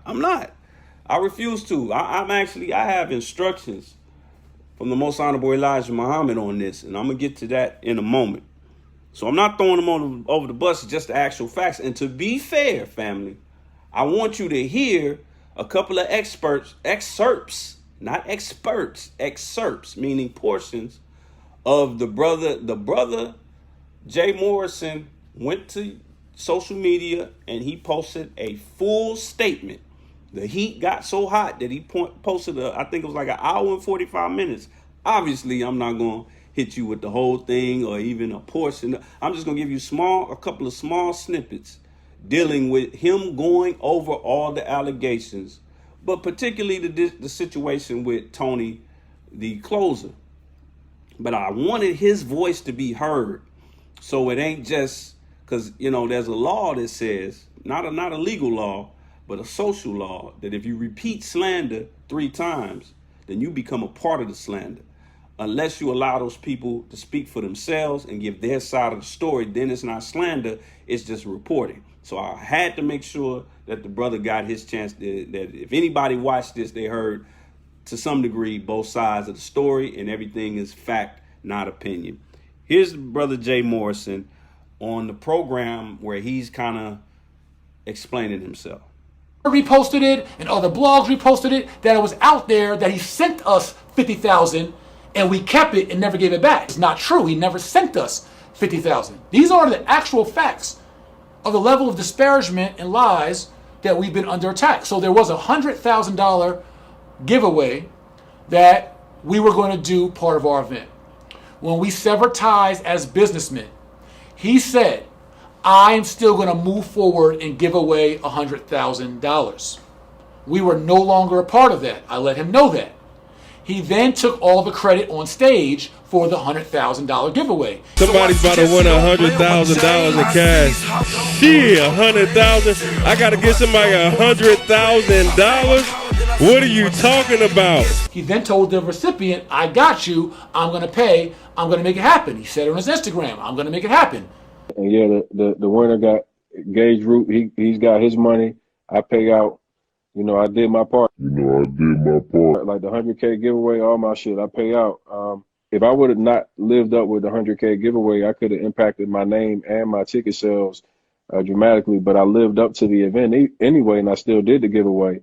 I refuse to. I have instructions from the Most Honorable Elijah Muhammad on this, and I'm going to get to that in a moment. So I'm not throwing him over the bus, just the actual facts. And to be fair, family, I want you to hear a couple of excerpts, not experts, excerpts, meaning portions of the brother Jay Morrison went to social media and he posted a full statement. The heat got so hot that he posted I think it was like an hour and 45 minutes. Obviously, I'm not going to hit you with the whole thing or even a portion. I'm just going to give you a couple of small snippets dealing with him going over all the allegations, but particularly the situation with Tony, the closer. But I wanted his voice to be heard. So it ain't just because, there's a law that says, not a legal law, but a social law, that if you repeat slander 3 times, then you become a part of the slander. Unless you allow those people to speak for themselves and give their side of the story, then it's not slander, it's just reporting. So I had to make sure that the brother got his chance, that if anybody watched this, they heard to some degree both sides of the story, and everything is fact, not opinion. Here's brother Jay Morrison on the program where he's kind of explaining himself. Reposted it and other blogs reposted it, that it was out there that he sent us $50,000 and we kept it and never gave it back. It's not true. He never sent us $50,000. These are the actual facts of the level of disparagement and lies that we've been under attack. So there was a $100,000 giveaway that we were going to do part of our event. When we severed ties as businessmen, he said, I am still going to move forward and give away $100,000. We were no longer a part of that. I let him know that. He then took all the credit on stage for the $100,000 giveaway. Somebody's about to win $100,000 in cash. Yeah, $100,000. I got to get somebody $100,000. What are you talking about? He then told the recipient, I got you. I'm going to pay. I'm going to make it happen. He said it on his Instagram. I'm going to make it happen. And yeah, the winner got Gage Root. He's got his money. I pay out. I did my part. Like the 100K giveaway, all my shit, I pay out. If I would have not lived up with the 100K giveaway, I could have impacted my name and my ticket sales dramatically. But I lived up to the event anyway, and I still did the giveaway.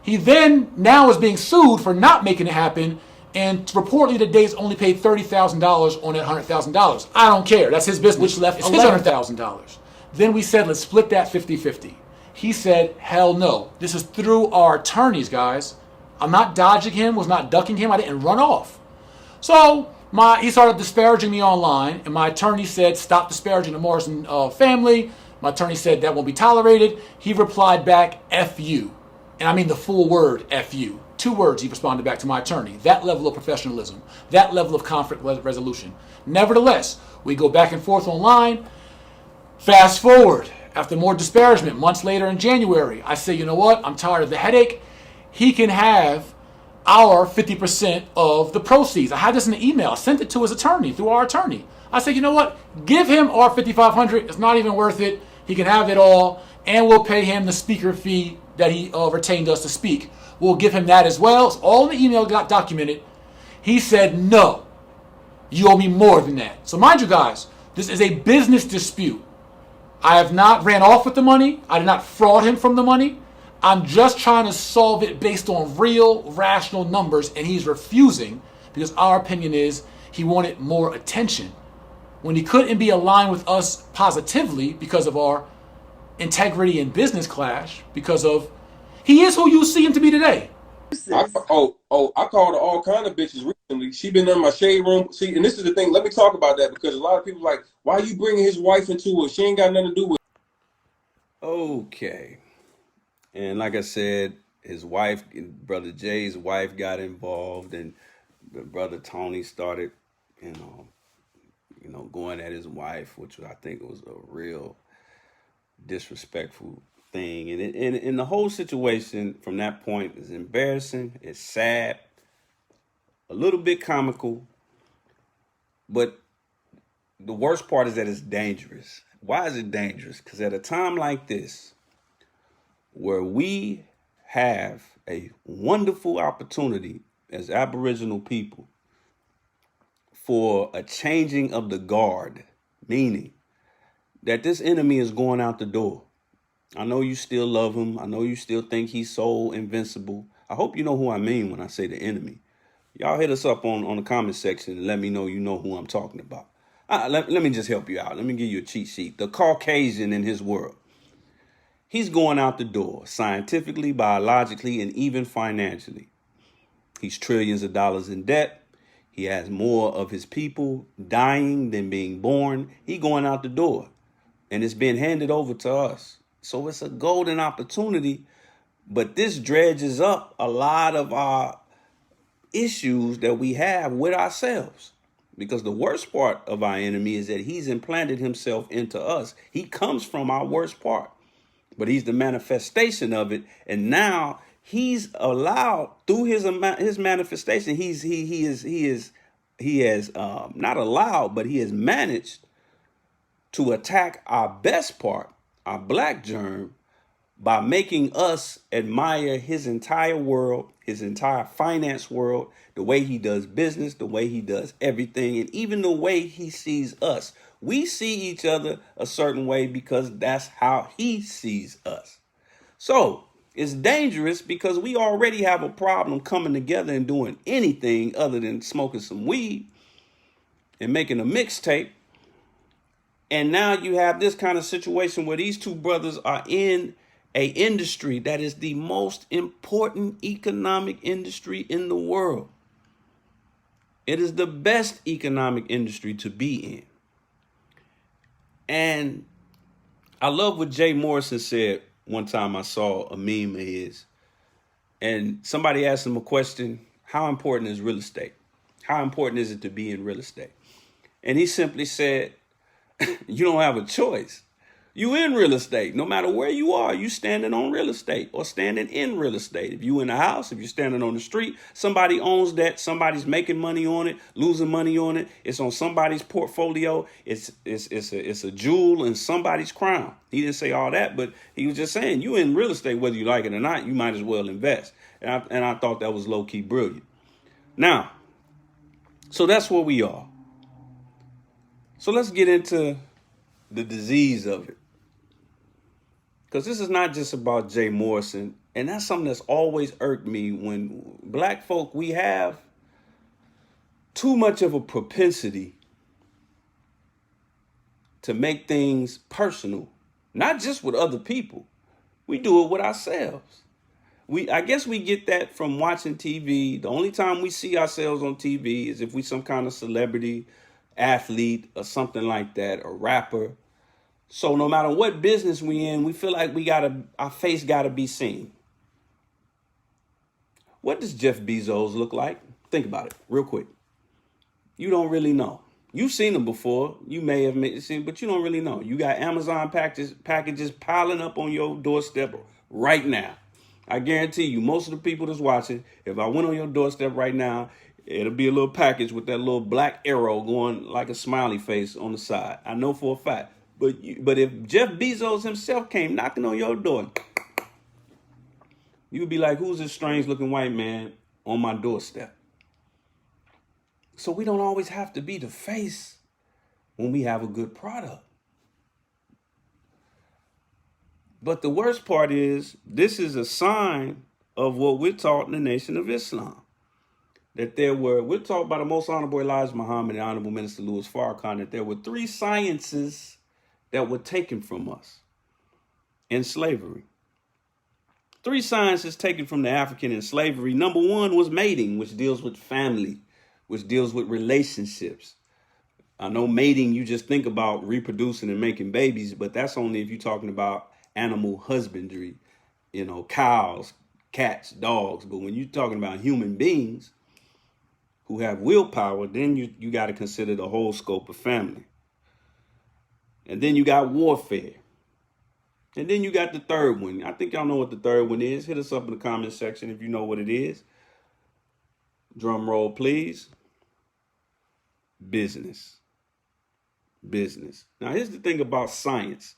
He then now is being sued for not making it happen And reportedly, the Days only paid $30,000 on that $100,000. I don't care. That's his business. Which left $11,000. Then we said, let's split that 50-50. He said, hell no. This is through our attorneys, guys. I'm not dodging him, was not ducking him. I didn't run off. So he started disparaging me online, and my attorney said, stop disparaging the Morrison family. My attorney said that won't be tolerated. He replied back, F you. And I mean the full word, F you. 2 words he responded back to my attorney. That level of professionalism, that level of conflict resolution. Nevertheless, we go back and forth online. Fast forward, after more disparagement, months later in January, I say, you know what? I'm tired of the headache. He can have our 50% of the proceeds. I had this in the email. I sent it to his attorney, through our attorney. I said, you know what? Give him our $5,500. It's not even worth it. He can have it all, and we'll pay him the speaker fee that he retained us to speak. We'll give him that as well. So all the email got documented. He said, no, you owe me more than that. So mind you guys, this is a business dispute. I have not ran off with the money. I did not fraud him from the money. I'm just trying to solve it based on real, rational numbers, and he's refusing because our opinion is he wanted more attention when he couldn't be aligned with us positively because of our integrity and business clash, because of he is who you see him to be today. I called her all kind of bitches recently. She been in my shade room. See, and this is the thing. Let me talk about that because a lot of people like, why are you bringing his wife into it? She ain't got nothing to do with it. Okay. And like I said, his wife, Brother Jay's wife got involved, and Brother Tony started, you know, going at his wife, which I think was a real disrespectful thing. And the whole situation from that point is embarrassing, it's sad, a little bit comical, but the worst part is that it's dangerous. Why is it dangerous? Because at a time like this, where we have a wonderful opportunity as Aboriginal people for a changing of the guard, meaning that this enemy is going out the door. I know you still love him. I know you still think he's so invincible. I hope you know who I mean when I say the enemy. Y'all hit us up on the comment section and let me know you know who I'm talking about. Let me just help you out. Let me give you a cheat sheet. The Caucasian in his world. He's going out the door, scientifically, biologically, and even financially. He's trillions of dollars in debt. He has more of his people dying than being born. He's going out the door, and it's being handed over to us. So it's a golden opportunity, but this dredges up a lot of our issues that we have with ourselves. Because the worst part of our enemy is that he's implanted himself into us. He comes from our worst part, but he's the manifestation of it. And now he's allowed through his manifestation. He has not allowed, but he has managed to attack our best part, our black germ, by making us admire his entire world, his entire finance world, the way he does business, the way he does everything, and even the way he sees us. We see each other a certain way because that's how he sees us. So it's dangerous because we already have a problem coming together and doing anything other than smoking some weed and making a mixtape. And now you have this kind of situation where these two brothers are in a industry that is the most important economic industry in the world. It is the best economic industry to be in. And I love what Jay Morrison said one time. I saw a meme of his, and somebody asked him a question: how important is real estate? How important is it to be in real estate? And he simply said, you don't have a choice. You in real estate. No matter where you are, you standing on real estate or standing in real estate. If you in a house, if you're standing on the street, somebody owns that. Somebody's making money on it, losing money on it. It's on somebody's portfolio. It's a jewel in somebody's crown. He didn't say all that, but he was just saying you in real estate, whether you like it or not, you might as well invest. And I thought that was low key brilliant. Now, so that's where we are. So let's get into the disease of it. Because this is not just about Jay Morrison. And that's something that's always irked me when black folk, we have too much of a propensity to make things personal, not just with other people. We do it with ourselves. I guess we get that from watching TV. The only time we see ourselves on TV is if we some kind of celebrity, athlete, or something like that, a rapper. So no matter what business we in, we feel like our face gotta be seen. What does Jeff Bezos look like? Think about it real quick. You don't really know. You've seen them before. You may have seen, but you don't really know. You got Amazon packages piling up on your doorstep right now. I guarantee you, most of the people that's watching, if I went on your doorstep right now, it'll be a little package with that little black arrow going like a smiley face on the side. I know for a fact. But if Jeff Bezos himself came knocking on your door, you'd be like, who's this strange looking white man on my doorstep? So we don't always have to be the face when we have a good product. But the worst part is, this is a sign of what we're taught in the Nation of Islam. That we're taught by the Most Honorable Elijah Muhammad and Honorable Minister Louis Farrakhan, that there were 3 sciences that were taken from us in slavery. 3 sciences taken from the African in slavery. Number 1 was mating, which deals with family, which deals with relationships. I know mating, you just think about reproducing and making babies, but that's only if you're talking about animal husbandry, cows, cats, dogs. But when you're talking about human beings who have willpower, then you got to consider the whole scope of family. And then you got warfare. And then you got the third one. I think y'all know what the third one is. Hit us up in the comment section if you know what it is. Drum roll, please. Business. Now, here's the thing about science.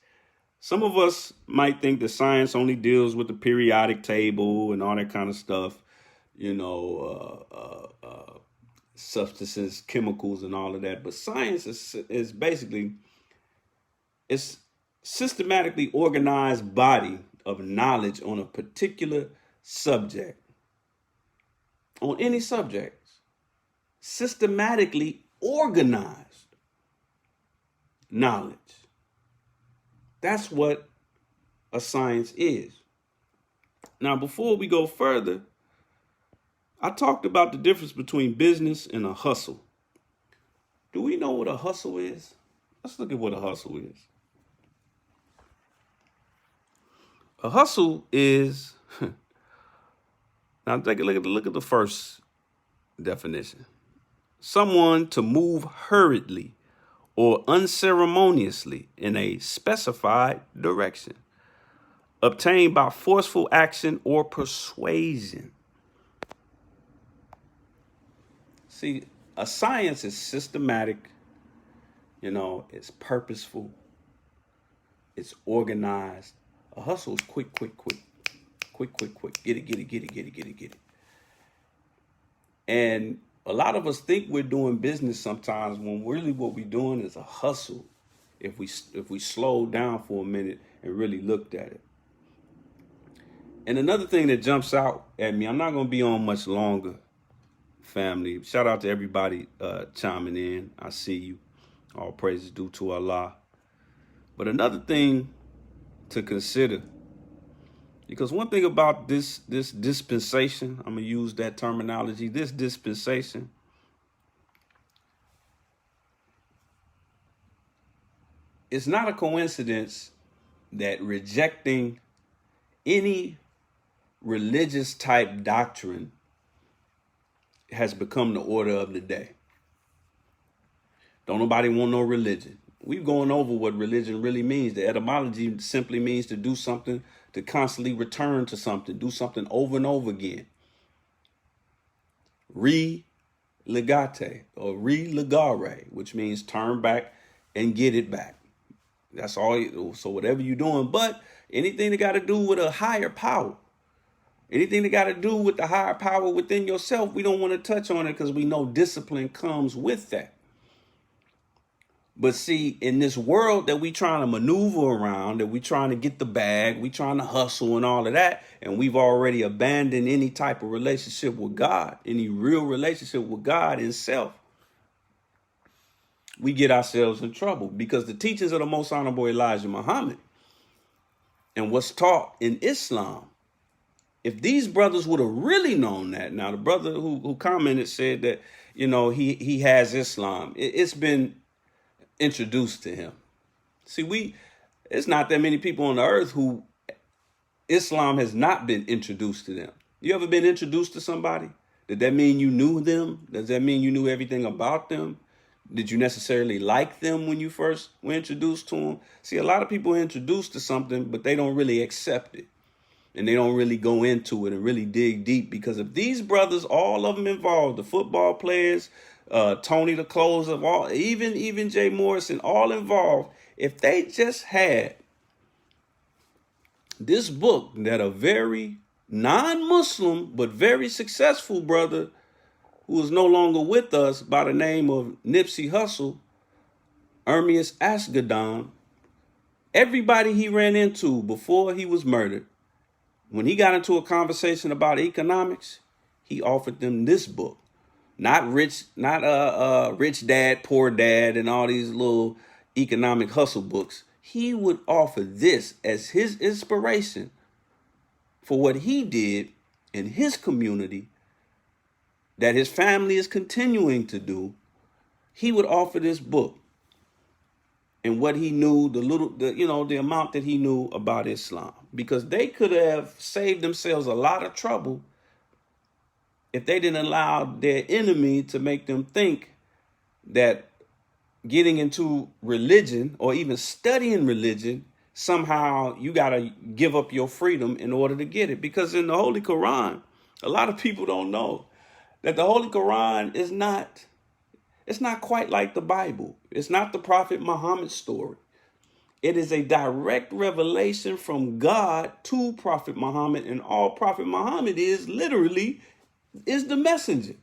Some of us might think that science only deals with the periodic table and all that kind of stuff, substances, chemicals, and all of that. But science is basically, it's systematically organized body of knowledge on a particular subject. On any subject. Systematically organized knowledge. That's what a science is. Now, before we go further, I talked about the difference between business and a hustle. Do we know what a hustle is? Let's look at what a hustle is. A hustle is, now take a look at the first definition. Someone to move hurriedly or unceremoniously in a specified direction, obtained by forceful action or persuasion. See, a science is systematic, it's purposeful, it's organized. A hustle is quick. Get it. And a lot of us think we're doing business sometimes when really what we're doing is a hustle. If we slow down for a minute and really looked at it. And another thing that jumps out at me, I'm not going to be on much longer, family. Shout out to everybody chiming in. I see you. All praises due to Allah. But another thing to consider, because one thing about this dispensation, I'm going to use that terminology, this dispensation, it's not a coincidence that rejecting any religious type doctrine has become the order of the day. Don't nobody want no religion. We've gone over what religion really means. The etymology simply means to do something, to constantly return to something, do something over and over again. Religate or religare, which means turn back and get it back. That's all. So whatever you're doing, but anything that got to do with a higher power, anything that got to do with the higher power within yourself, we don't want to touch on it because we know discipline comes with that. But see, in this world that we trying to maneuver around, that we trying to get the bag, we trying to hustle and all of that, and we've already abandoned any type of relationship with God, any real relationship with God himself. we get ourselves in trouble, because the teachings of the Most Honorable Elijah Muhammad and what's taught in Islam, if these brothers would have really known that. Now, the brother who commented said that, he has Islam. It's been introduced to him. See, it's not that many people on the earth who Islam has not been introduced to them. You ever been introduced to somebody? Did that mean you knew them? Does that mean you knew everything about them? Did you necessarily like them when you first were introduced to them? See, a lot of people are introduced to something, but they don't really accept it. And they don't really go into it and really dig deep. Because if these brothers, all of them involved, the football players, Tony the closer, even Jay Morrison, all involved, if they just had this book that a very non-Muslim but very successful brother who is no longer with us by the name of Nipsey Hussle, Ermias Asghedon, everybody he ran into before he was murdered, when he got into a conversation about economics, he offered them this book. Not Rich Dad, Poor Dad, and all these little economic hustle books. He would offer this as his inspiration for what he did in his community that his family is continuing to do. He would offer this book and what he knew, the amount that he knew about Islam, because they could have saved themselves a lot of trouble if they didn't allow their enemy to make them think that getting into religion or even studying religion, somehow you got to give up your freedom in order to get it. Because in the Holy Quran, a lot of people don't know that the Holy Quran is not quite like the Bible. It's not the Prophet Muhammad's story. It is a direct revelation from God to Prophet Muhammad, and all Prophet Muhammad is literally is the messenger.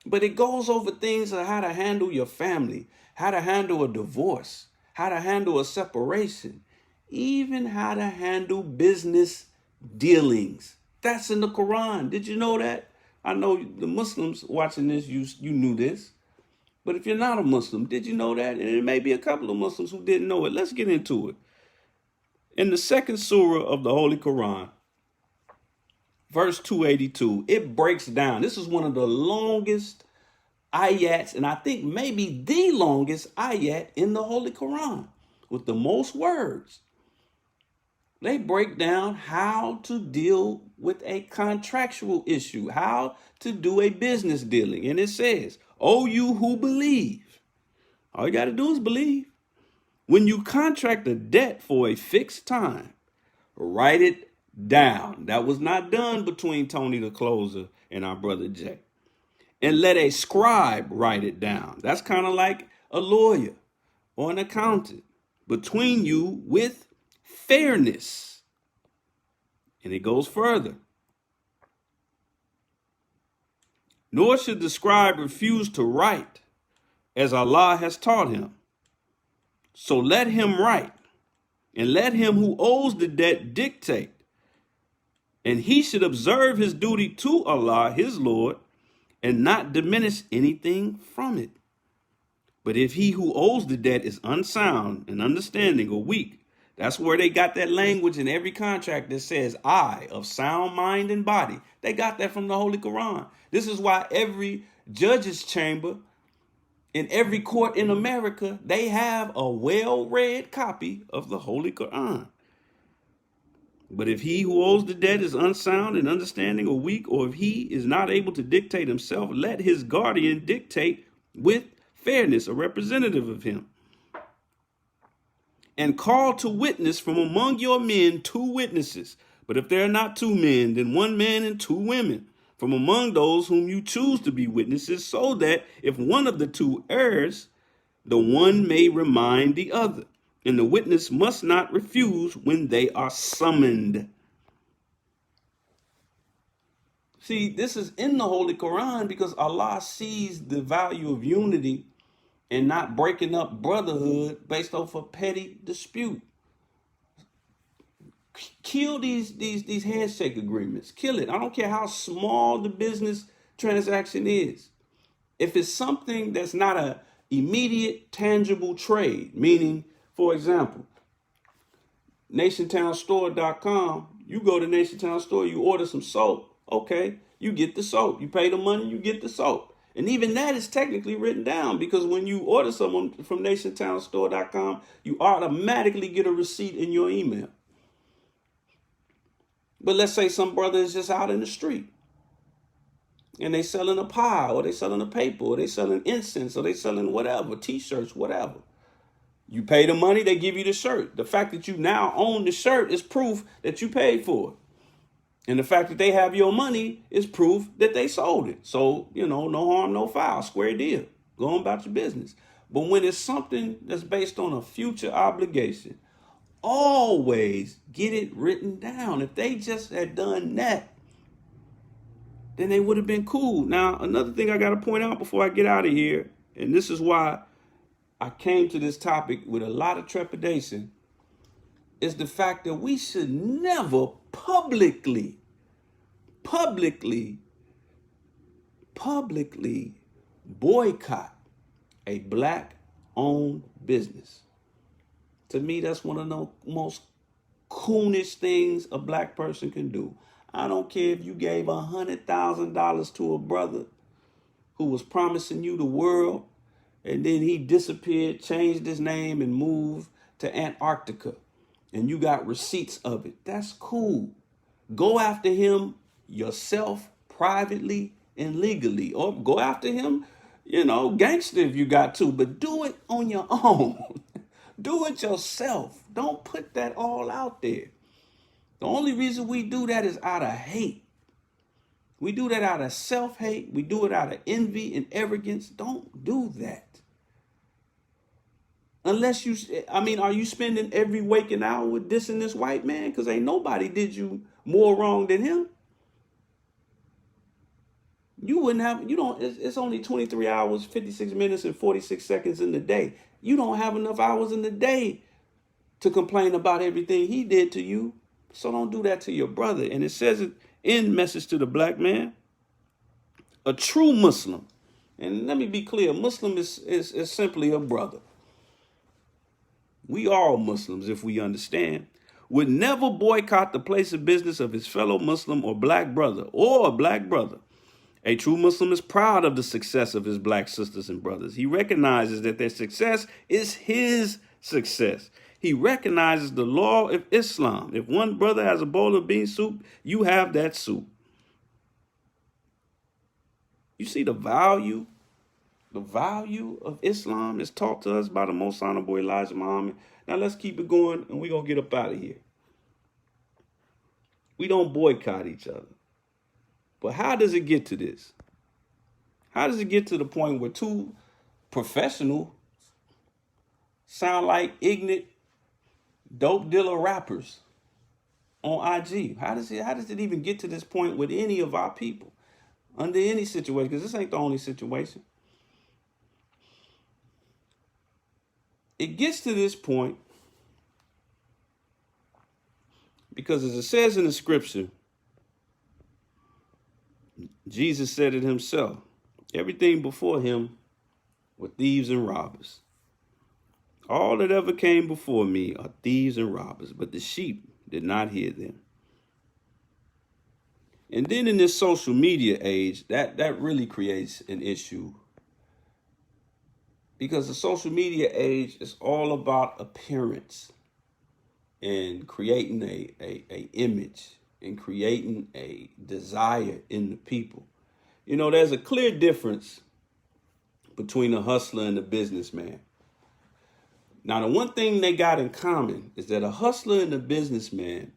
But it goes over things of how to handle your family, how to handle a divorce, how to handle a separation, even how to handle business dealings. That's in the Quran. Did you know that? I know the Muslims watching this, you knew this. But if you're not a Muslim, did you know that? And there may be a couple of Muslims who didn't know it. Let's get into it. In the second surah of the Holy Quran, verse 282, it breaks down. This is one of the longest ayats, and I think maybe the longest ayat in the Holy Quran, with the most words. They break down how to deal with a contractual issue, how to do a business dealing. And it says, "O you who believe," all you got to do is believe. "When you contract a debt for a fixed time, write it down." That was not done between Tony the closer and our brother Jay. "And let a scribe write it down." That's kind of like a lawyer or an accountant. "Between you with fairness." And it goes further. "Nor should the scribe refuse to write as Allah has taught him. So let him write, and let him who owes the debt dictate. And he should observe his duty to Allah, his Lord, and not diminish anything from it. But if he who owes the debt is unsound in understanding or weak," that's where they got that language in every contract that says "I of sound mind and body." They got that from the Holy Quran. This is why every judge's chamber in every court in America, they have a well-read copy of the Holy Quran. "But if he who owes the debt is unsound in understanding or weak, or if he is not able to dictate himself, let his guardian dictate with fairness, a representative of him. And call to witness from among your men 2 witnesses. But if there are not 2 men, then 1 man and 2 women from among those whom you choose to be witnesses, so that if one of the 2 errs, the one may remind the other. And the witness must not refuse when they are summoned." See, this is in the Holy Quran because Allah sees the value of unity and not breaking up brotherhood based off a petty dispute. Kill these handshake agreements. Kill it. I don't care how small the business transaction is. If it's something that's not a immediate, tangible trade, meaning, for example, NationTownStore.com, you go to Nationtown Store, you order some soap, okay, you get the soap. You pay the money, you get the soap. And even that is technically written down, because when you order someone from NationTownStore.com, you automatically get a receipt in your email. But let's say some brother is just out in the street and they selling a pie, or they selling a paper, or they selling incense, or they selling whatever, t-shirts, whatever. You pay the money, they give you the shirt. The fact that you now own the shirt is proof that you paid for it. And the fact that they have your money is proof that they sold it. So, no harm, no foul, square deal. Go on about your business. But when it's something that's based on a future obligation, always get it written down. If they just had done that, then they would have been cool. Now, another thing I got to point out before I get out of here, and this is why I came to this topic with a lot of trepidation, is the fact that we should never publicly boycott a black-owned business. To me, that's one of the most coonish things a black person can do. I don't care if you gave $100,000 to a brother who was promising you the world, and then he disappeared, changed his name, and moved to Antarctica, and you got receipts of it. That's cool. Go after him yourself, privately and legally, or go after him, gangster if you got to, but do it on your own. Do it yourself. Don't put that all out there. The only reason we do that is out of hate. We do that out of self-hate. We do it out of envy and arrogance. Don't do that. Unless are you spending every waking hour with dissing this white man? Because ain't nobody did you more wrong than him. It's only 23 hours, 56 minutes, and 46 seconds in the day. You don't have enough hours in the day to complain about everything he did to you. So don't do that to your brother. And it says it in Message to the Black Man. A true Muslim, and let me be clear, Muslim is simply a brother. We all Muslims, if we understand, would never boycott the place of business of his fellow Muslim or black brother or a black brother. A true Muslim is proud of the success of his black sisters and brothers. He recognizes that their success is his success. He recognizes the law of Islam. If one brother has a bowl of bean soup, you have that soup. You see the value of Islam is taught to us by the Most Honorable Elijah Muhammad. Now let's keep it going, and we're going to get up out of here. We don't boycott each other. But how does it get to this? How does it get to the point where two professionals sound like ignorant dope dealer rappers on IG? How does it even get to this point with any of our people under any situation? Because this ain't the only situation. It gets to this point because, as it says in the scripture, Jesus said it himself. Everything before him were thieves and robbers. All that ever came before me are thieves and robbers, but the sheep did not hear them. And then in this social media age, that really creates an issue. Because the social media age is all about appearance and creating a image and creating a desire in the people. There's a clear difference between a hustler and a businessman. Now, the one thing they got in common is that a hustler and a businessman,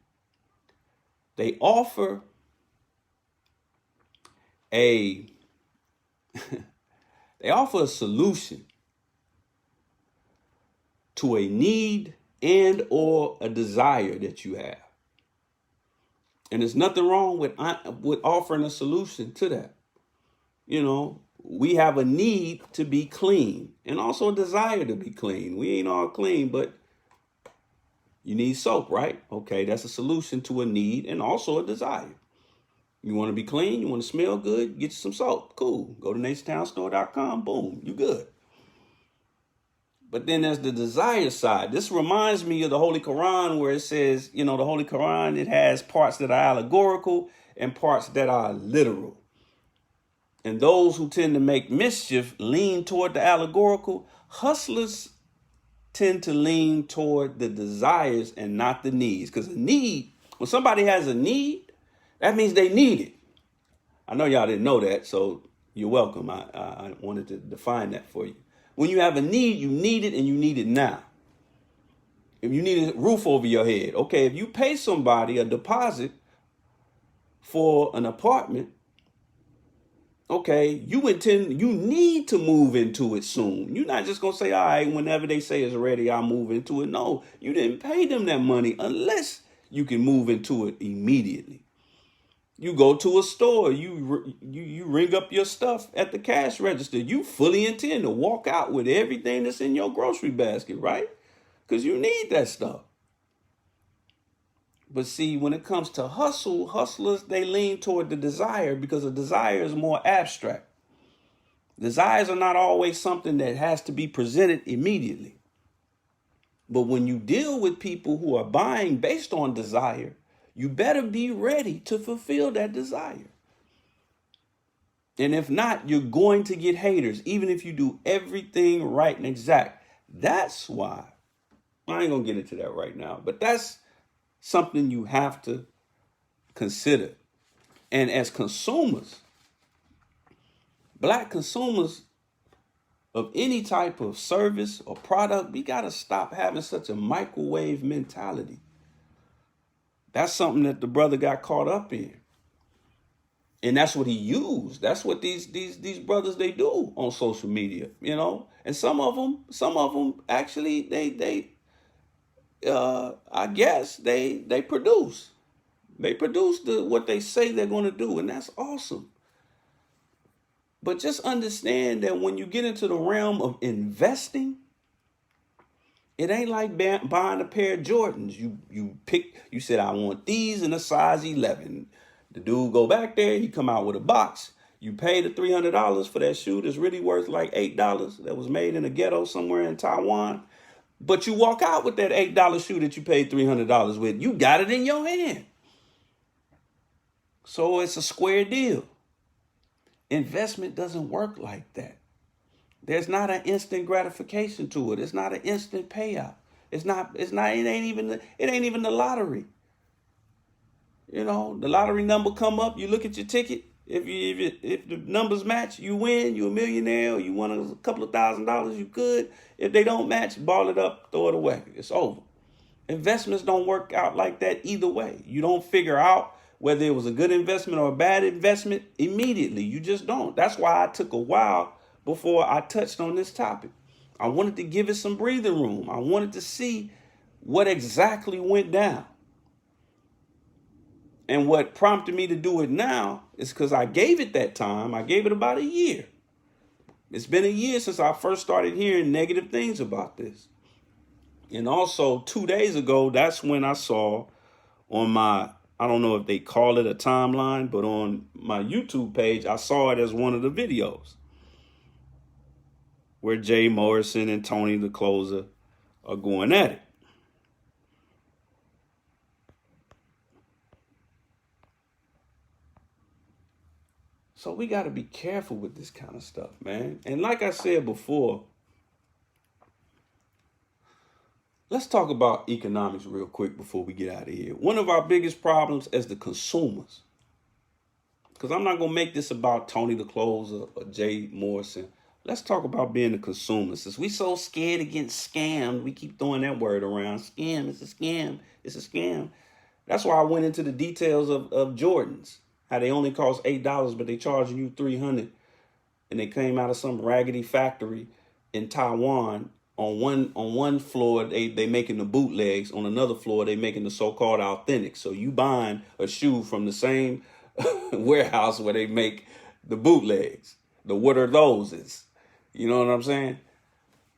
they offer a solution to a need and or a desire that you have. And there's nothing wrong with offering a solution to that. We have a need to be clean and also a desire to be clean. We ain't all clean, but you need soap, right? Okay, that's a solution to a need and also a desire. You want to be clean? You want to smell good? Get you some soap. Cool. Go to nationtownstore.com. Boom. You good. But then there's the desire side. This reminds me of the Holy Quran, where it says, the Holy Quran, it has parts that are allegorical and parts that are literal. And those who tend to make mischief lean toward the allegorical. Hustlers tend to lean toward the desires and not the needs. Because a need, when somebody has a need, that means they need it. I know y'all didn't know that, so you're welcome. I wanted to define that for you. When you have a need, you need it, and you need it now. If you need a roof over your head, okay, if you pay somebody a deposit for an apartment, okay, you need to move into it soon. You're not just going to say, all right, whenever they say it's ready, I'll move into it. No, you didn't pay them that money unless you can move into it immediately. You go to a store, you ring up your stuff at the cash register. You fully intend to walk out with everything that's in your grocery basket, right? Because you need that stuff. But see, when it comes to hustlers, they lean toward the desire because a desire is more abstract. Desires are not always something that has to be presented immediately. But when you deal with people who are buying based on desire, you better be ready to fulfill that desire. And if not, you're going to get haters, even if you do everything right and exact. That's why, I ain't going to get into that right now, but that's something you have to consider. And as consumers, black consumers of any type of service or product, we got to stop having such a microwave mentality. That's something that the brother got caught up in. And that's what he used. That's what these brothers, they do on social media, And some of them actually, I guess they produce. They produce what they say they're going to do, and that's awesome. But just understand that when you get into the realm of investing, it ain't like buying a pair of Jordans. You said, I want these in a size 11. The dude go back there, he come out with a box. You pay the $300 for that shoe that's really worth like $8 that was made in a ghetto somewhere in Taiwan. But you walk out with that $8 shoe that you paid $300 with. You got it in your hand. So it's a square deal. Investment doesn't work like that. There's not an instant gratification to it. It's not an instant payout. It ain't even the lottery. The lottery number come up, you look at your ticket. If the numbers match, you win, you're a millionaire, or you won a couple of $1,000s, you good. If they don't match, ball it up, throw it away. It's over. Investments don't work out like that either way. You don't figure out whether it was a good investment or a bad investment immediately. You just don't. That's why I took a while before I touched on this topic. I wanted to give it some breathing room. I wanted to see what exactly went down. And what prompted me to do it now is because I gave it that time. I gave it about a year. It's been a year since I first started hearing negative things about this. And also 2 days ago, that's when I saw on my, I don't know if they call it a timeline, but on my YouTube page, I saw it as one of the videos where Jay Morrison and Tony the Closer are going at it. So we got to be careful with this kind of stuff, man. And like I said before, let's talk about economics real quick before we get out of here. One of our biggest problems as the consumers, because I'm not going to make this about Tony the Closer or Jay Morrison. Let's talk about being a consumer. Since we so scared of getting scammed, we keep throwing that word around. Scam, it's a scam, it's a scam. That's why I went into the details of Jordans. How they only cost $8, but they charging you $300, and they came out of some raggedy factory in Taiwan. On one floor, they making the bootlegs. On another floor, they making the so-called authentic. So you buying a shoe from the same warehouse where they make the bootlegs. The what are those is, you know what I'm saying?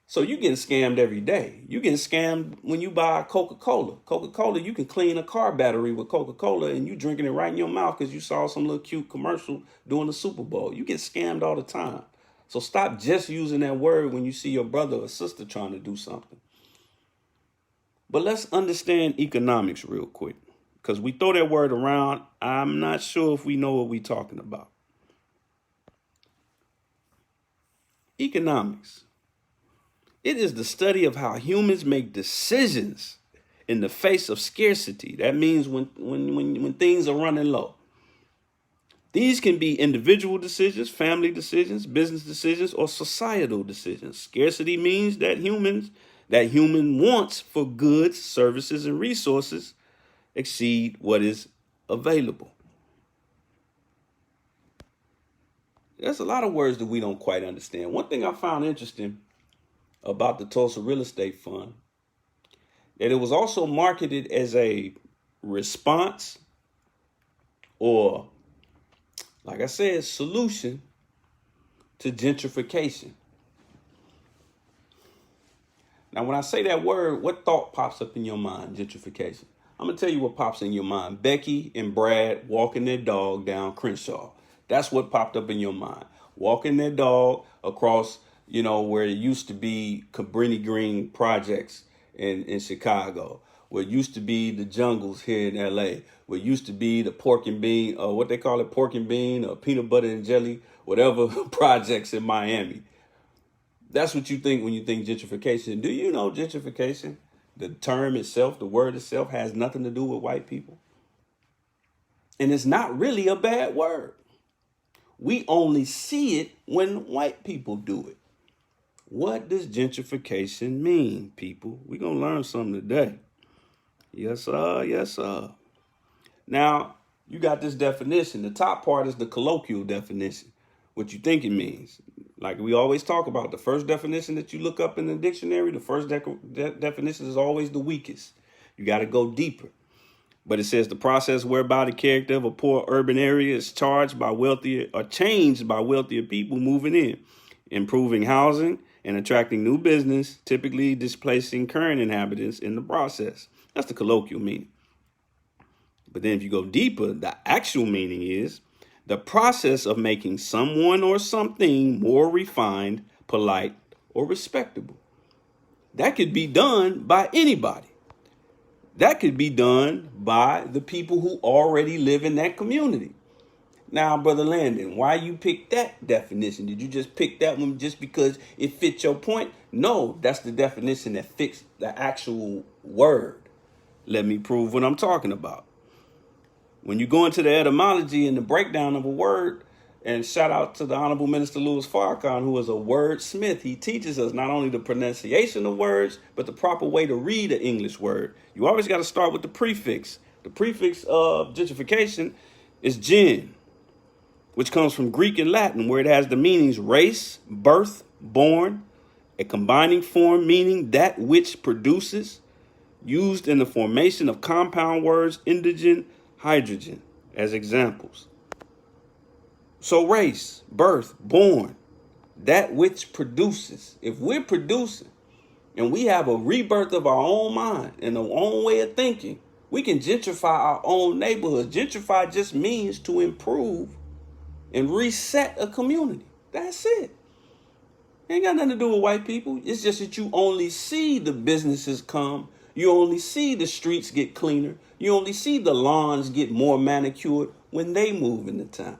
So you getting scammed every day. You getting scammed when you buy Coca-Cola. Coca-Cola, you can clean a car battery with Coca-Cola and you drinking it right in your mouth because you saw some little cute commercial during the Super Bowl. You get scammed all the time. So stop just using that word when you see your brother or sister trying to do something. But let's understand economics real quick, because we throw that word around. I'm not sure if we know what we're talking about. Economics. It is the study of how humans make decisions in the face of scarcity. That means when things are running low. These can be individual decisions, family decisions, business decisions, or societal decisions. Scarcity means that human wants for goods, services, and resources exceed what is available. There's a lot of words that we don't quite understand. One thing I found interesting about the Tulsa Real Estate Fund, that it was also marketed as a response or, like I said, solution to gentrification. Now, when I say that word, what thought pops up in your mind? Gentrification. I'm going to tell you what pops in your mind. Becky and Brad walking their dog down Crenshaw. That's what popped up in your mind. Walking their dog across, where it used to be Cabrini Green projects in Chicago, where it used to be the jungles here in LA, where it used to be the pork and bean, or what they call it, pork and bean, or peanut butter and jelly, whatever projects in Miami. That's what you think when you think gentrification. Do you know gentrification, the term itself, the word itself, has nothing to do with white people? And it's not really a bad word. We only see it when white people do it. What does gentrification mean, people? We're going to learn something today. Yes, sir. Yes, sir. Now, you got this definition. The top part is the colloquial definition, what you think it means. Like we always talk about, the first definition that you look up in the dictionary, the first definition is always the weakest. You got to go deeper. But it says the process whereby the character of a poor urban area is changed by wealthier people moving in, improving housing and attracting new business, typically displacing current inhabitants in the process. That's the colloquial meaning. But then if you go deeper, the actual meaning is the process of making someone or something more refined, polite, or respectable. That could be done by anybody. That could be done by the people who already live in that community. Now, Brother Landon, why you pick that definition? Did you just pick that one just because it fits your point? No, that's the definition that fits the actual word. Let me prove what I'm talking about. When you go into the etymology and the breakdown of a word, and shout out to the Honorable Minister Louis Farrakhan, who is a wordsmith. He teaches us not only the pronunciation of words, but the proper way to read an English word. You always got to start with the prefix. The prefix of gentrification is gen, which comes from Greek and Latin, where it has the meanings race, birth, born, a combining form meaning that which produces, used in the formation of compound words, indigen, hydrogen, as examples. So race, birth, born, that which produces. If we're producing and we have a rebirth of our own mind and our own way of thinking, we can gentrify our own neighborhoods. Gentrify just means to improve and reset a community. That's it. Ain't got nothing to do with white people. It's just that you only see the businesses come. You only see the streets get cleaner. You only see the lawns get more manicured when they move into town.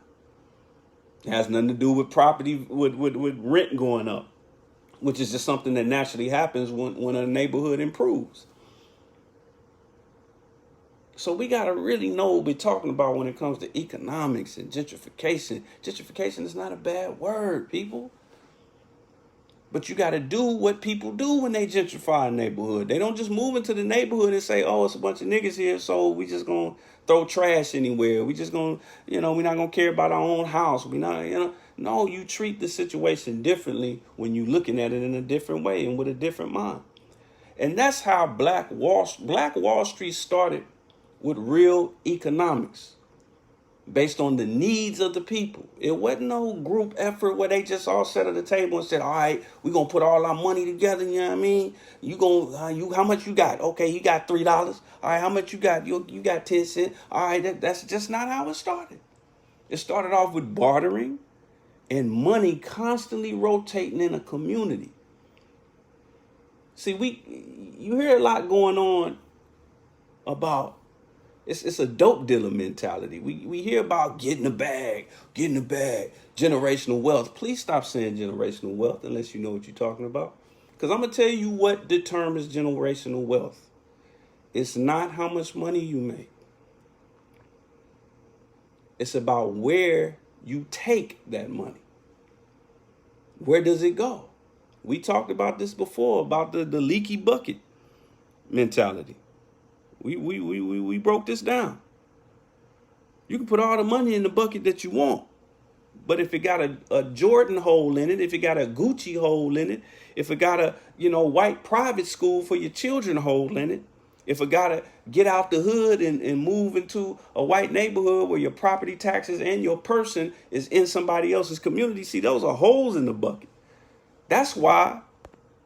It has nothing to do with property, with rent going up, which is just something that naturally happens when a neighborhood improves. So we got to really know what we're talking about when it comes to economics and gentrification. Gentrification is not a bad word, people. But you got to do what people do when they gentrify a neighborhood. They don't just move into the neighborhood and say, oh, it's a bunch of niggas here, so we just going to throw trash anywhere. We just going to, we're not going to care about our own house. We not, No, you treat the situation differently when you're looking at it in a different way and with a different mind. And that's how Black Wall Street started, with real economics. based on the needs of the people. It wasn't no group effort where they just all sat at the table and said, all right, we're going to put all our money together, you know what I mean? How much you got? Okay, you got $3. All right, how much you got? You got 10 cents. All right, that's just not how it started. It started off with bartering and money constantly rotating in a community. See, you hear a lot going on about it's a dope dealer mentality. We hear about getting the bag, generational wealth. Please stop saying generational wealth unless you know what you're talking about. Because I'm going to tell you what determines generational wealth. It's not how much money you make. It's about where you take that money. Where does it go? We talked about this before, about the leaky bucket mentality. We broke this down. You can put all the money in the bucket that you want. But if it got a Jordan hole in it, if it got a Gucci hole in it, if it got a white private school for your children hole in it, if it got to get out the hood and move into a white neighborhood where your property taxes and your person is in somebody else's community, see, those are holes in the bucket. That's why,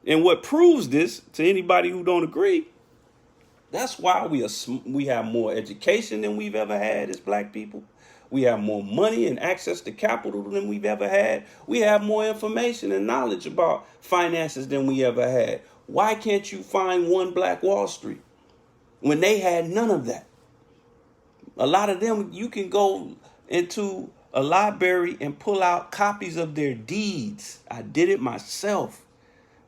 and what proves this to anybody who don't agree, that's why we have more education than we've ever had as black people. We have more money and access to capital than we've ever had. We have more information and knowledge about finances than we ever had. Why can't you find one Black Wall Street when they had none of that? A lot of them, you can go into a library and pull out copies of their deeds. I did it myself.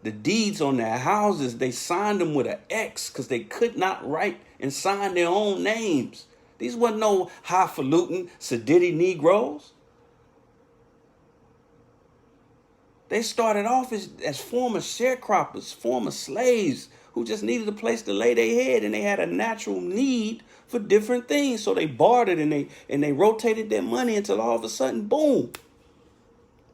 The deeds on their houses, they signed them with an X because they could not write and sign their own names. These weren't no highfalutin, sedity Negroes. They started off as former sharecroppers, former slaves who just needed a place to lay their head, and they had a natural need for different things. So they bartered and they rotated their money until all of a sudden, boom.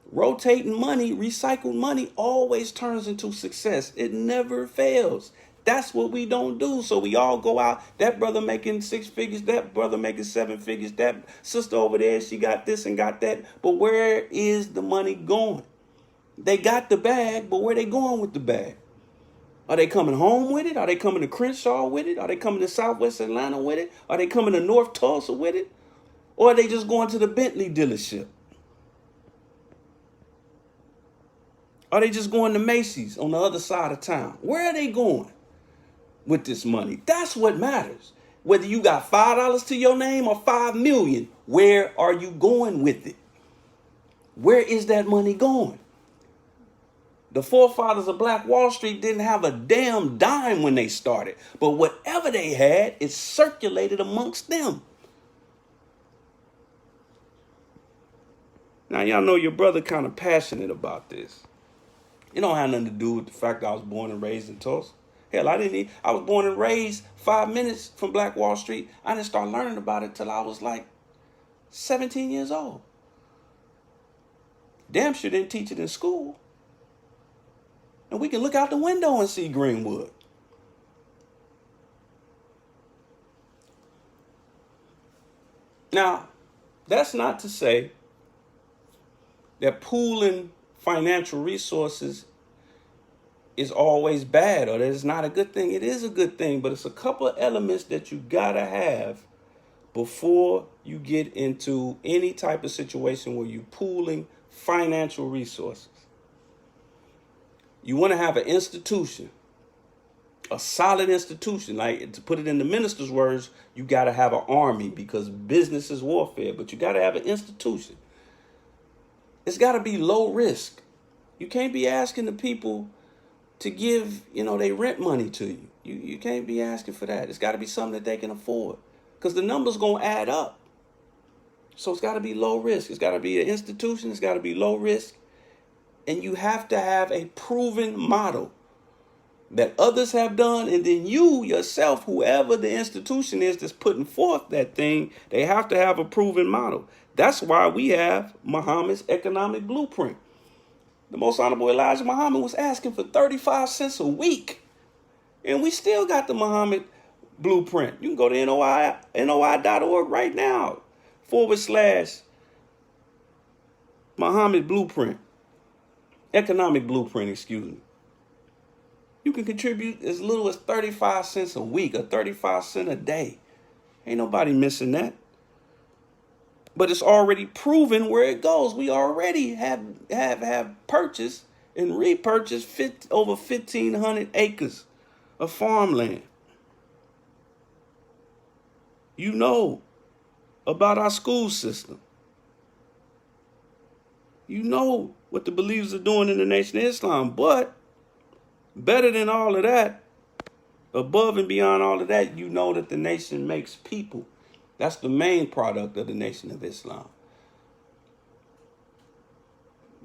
Rotating money, recycled money always turns into success. It never fails. That's what we don't do. So we all go out. That brother making 6 figures. That brother making 7 figures. That sister over there, she got this and got that. But where is the money going? They got the bag, but where they going with the bag? Are they coming home with it? Are they coming to Crenshaw with it? Are they coming to Southwest Atlanta with it? Are they coming to North Tulsa with it? Or are they just going to the Bentley dealership? Are they just going to Macy's on the other side of town? Where are they going with this money? That's what matters. Whether you got $5 to your name or 5 million, where are you going with it? Where is that money going? The forefathers of Black Wall Street didn't have a damn dime when they started, but whatever they had, it circulated amongst them. Now, y'all know your brother kind of passionate about this. It don't have nothing to do with the fact that I was born and raised in Tulsa. Hell, I was born and raised 5 minutes from Black Wall Street. I didn't start learning about it till I was like 17 years old. Damn sure didn't teach it in school. And we can look out the window and see Greenwood. Now, that's not to say that pooling financial resources is always bad or that it's not a good thing. It is a good thing, but it's a couple of elements that you gotta have before you get into any type of situation where you're pooling financial resources. You want to have an institution, a solid institution. Like, to put it in the minister's words, you got to have an army because business is warfare, but you got to have an institution. It's got to be low risk. You can't be asking the people to give, their rent money to you. You can't be asking for that. It's got to be something that they can afford because the numbers going to add up. So it's got to be low risk. It's got to be an institution. It's got to be low risk. And you have to have a proven model that others have done. And then you yourself, whoever the institution is that's putting forth that thing, they have to have a proven model. That's why we have Muhammad's economic blueprint. The Most Honorable Elijah Muhammad was asking for 35 cents a week. And we still got the Muhammad blueprint. You can go to NOI.org right now. Muhammad Blueprint, Economic Blueprint, excuse me. You can contribute as little as 35 cents a week or 35 cents a day. Ain't nobody missing that. But it's already proven where it goes. We already have purchased and repurchased over 1,500 acres of farmland. You know about our school system. You know what the believers are doing in the Nation of Islam. But better than all of that, above and beyond all of that, you know that the nation makes people. That's the main product of the Nation of Islam.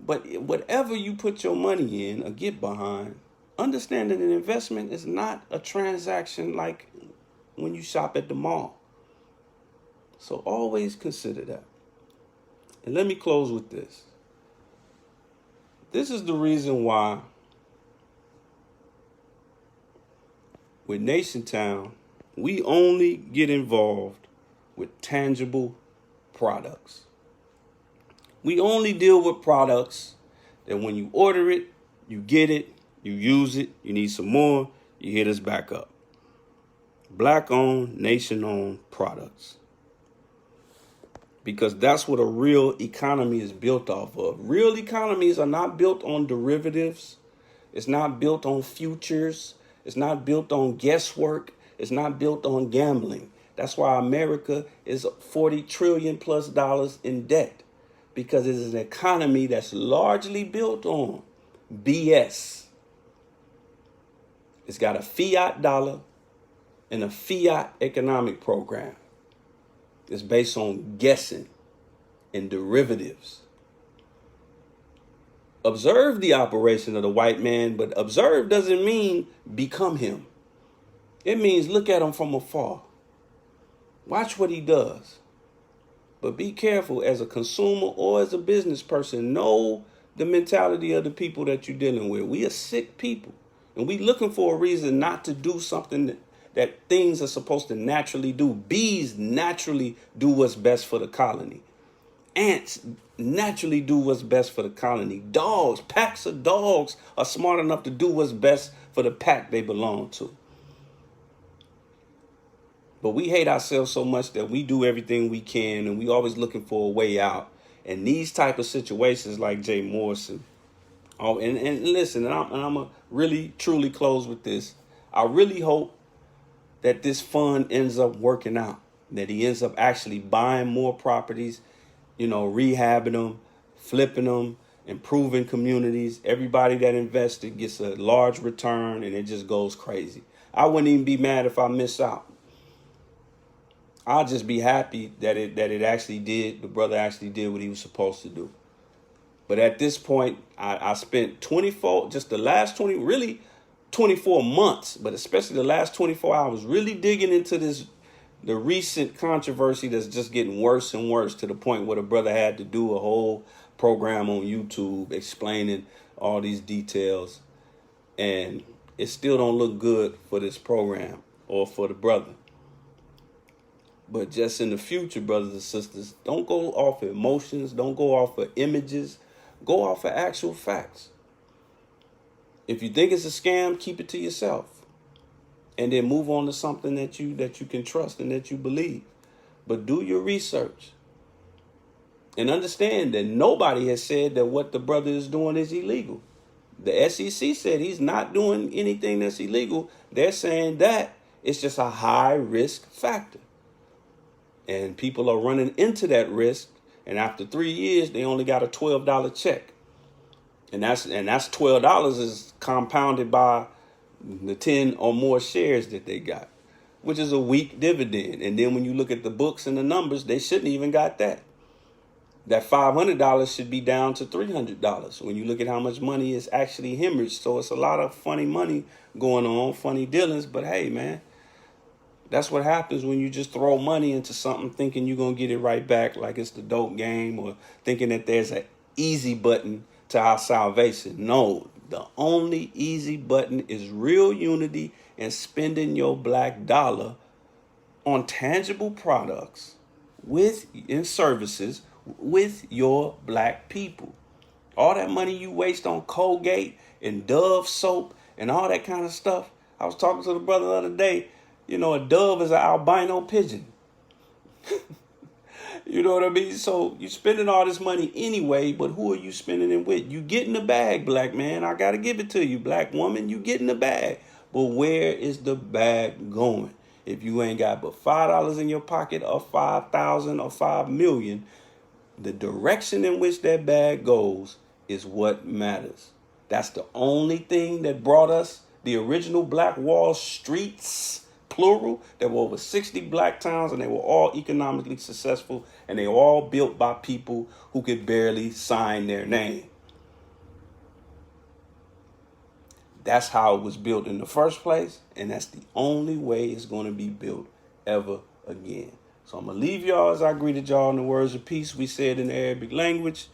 But whatever you put your money in or get behind, understand that an investment is not a transaction like when you shop at the mall. So always consider that. And let me close with this. This is the reason why with Nation Town, we only get involved with tangible products. We only deal with products that when you order it, you get it, you use it, you need some more, you hit us back up. Black-owned, nation-owned products. Because that's what a real economy is built off of. Real economies are not built on derivatives. It's not built on futures. It's not built on guesswork. It's not built on gambling. That's why America is $40 trillion plus in debt, because it is an economy that's largely built on BS. It's got a fiat dollar and a fiat economic program. It's based on guessing and derivatives. Observe the operation of the white man, but observe doesn't mean become him. It means look at him from afar. Watch what he does. But be careful as a consumer or as a business person. Know the mentality of the people that you're dealing with. We are sick people. And we looking for a reason not to do something that things are supposed to naturally do. Bees naturally do what's best for the colony. Ants naturally do what's best for the colony. Dogs, packs of dogs are smart enough to do what's best for the pack they belong to. But we hate ourselves so much that we do everything we can, and we always looking for a way out. And these type of situations like Jay Morrison. Oh, and listen, and I'm going to really, truly close with this. I really hope that this fund ends up working out, that he ends up actually buying more properties, rehabbing them, flipping them, improving communities. Everybody that invested gets a large return, and it just goes crazy. I wouldn't even be mad if I miss out. I'll just be happy that it actually did. The brother actually did what he was supposed to do. But at this point, I spent 24 months, but especially the last 24 hours, really digging into the recent controversy that's just getting worse and worse, to the point where the brother had to do a whole program on YouTube explaining all these details. And it still don't look good for this program or for the brother. But just in the future, brothers and sisters, don't go off of emotions. Don't go off of images. Go off of actual facts. If you think it's a scam, keep it to yourself. And then move on to something that you can trust and that you believe. But do your research. And understand that nobody has said that what the brother is doing is illegal. The SEC said he's not doing anything that's illegal. They're saying that it's just a high risk factor. And people are running into that risk. And after 3 years, they only got a $12 check. And that's $12 is compounded by the 10 or more shares that they got, which is a weak dividend. And then when you look at the books and the numbers, they shouldn't even got that. That $500 should be down to $300 when you look at how much money is actually hemorrhaged. So it's a lot of funny money going on, funny dealings. But hey, man, that's what happens when you just throw money into something thinking you're going to get it right back, like it's the dope game, or thinking that there's an easy button to our salvation. No, the only easy button is real unity and spending your black dollar on tangible products in services with your black people. All that money you waste on Colgate and Dove soap and all that kind of stuff. I was talking to the brother the other day. You know, a dove is an albino pigeon. You know what I mean? So you're spending all this money anyway, but who are you spending it with? You get in the bag, black man. I got to give it to you, black woman. You get in the bag. But where is the bag going? If you ain't got but $5 in your pocket or 5,000 or 5 million, the direction in which that bag goes is what matters. That's the only thing that brought us the original Black Wall Streets, plural. There were over 60 black towns, and they were all economically successful, and they were all built by people who could barely sign their name. That's how it was built in the first place, and that's the only way it's going to be built ever again. So I'm going to leave y'all as I greeted y'all in the words of peace we said in the Arabic language.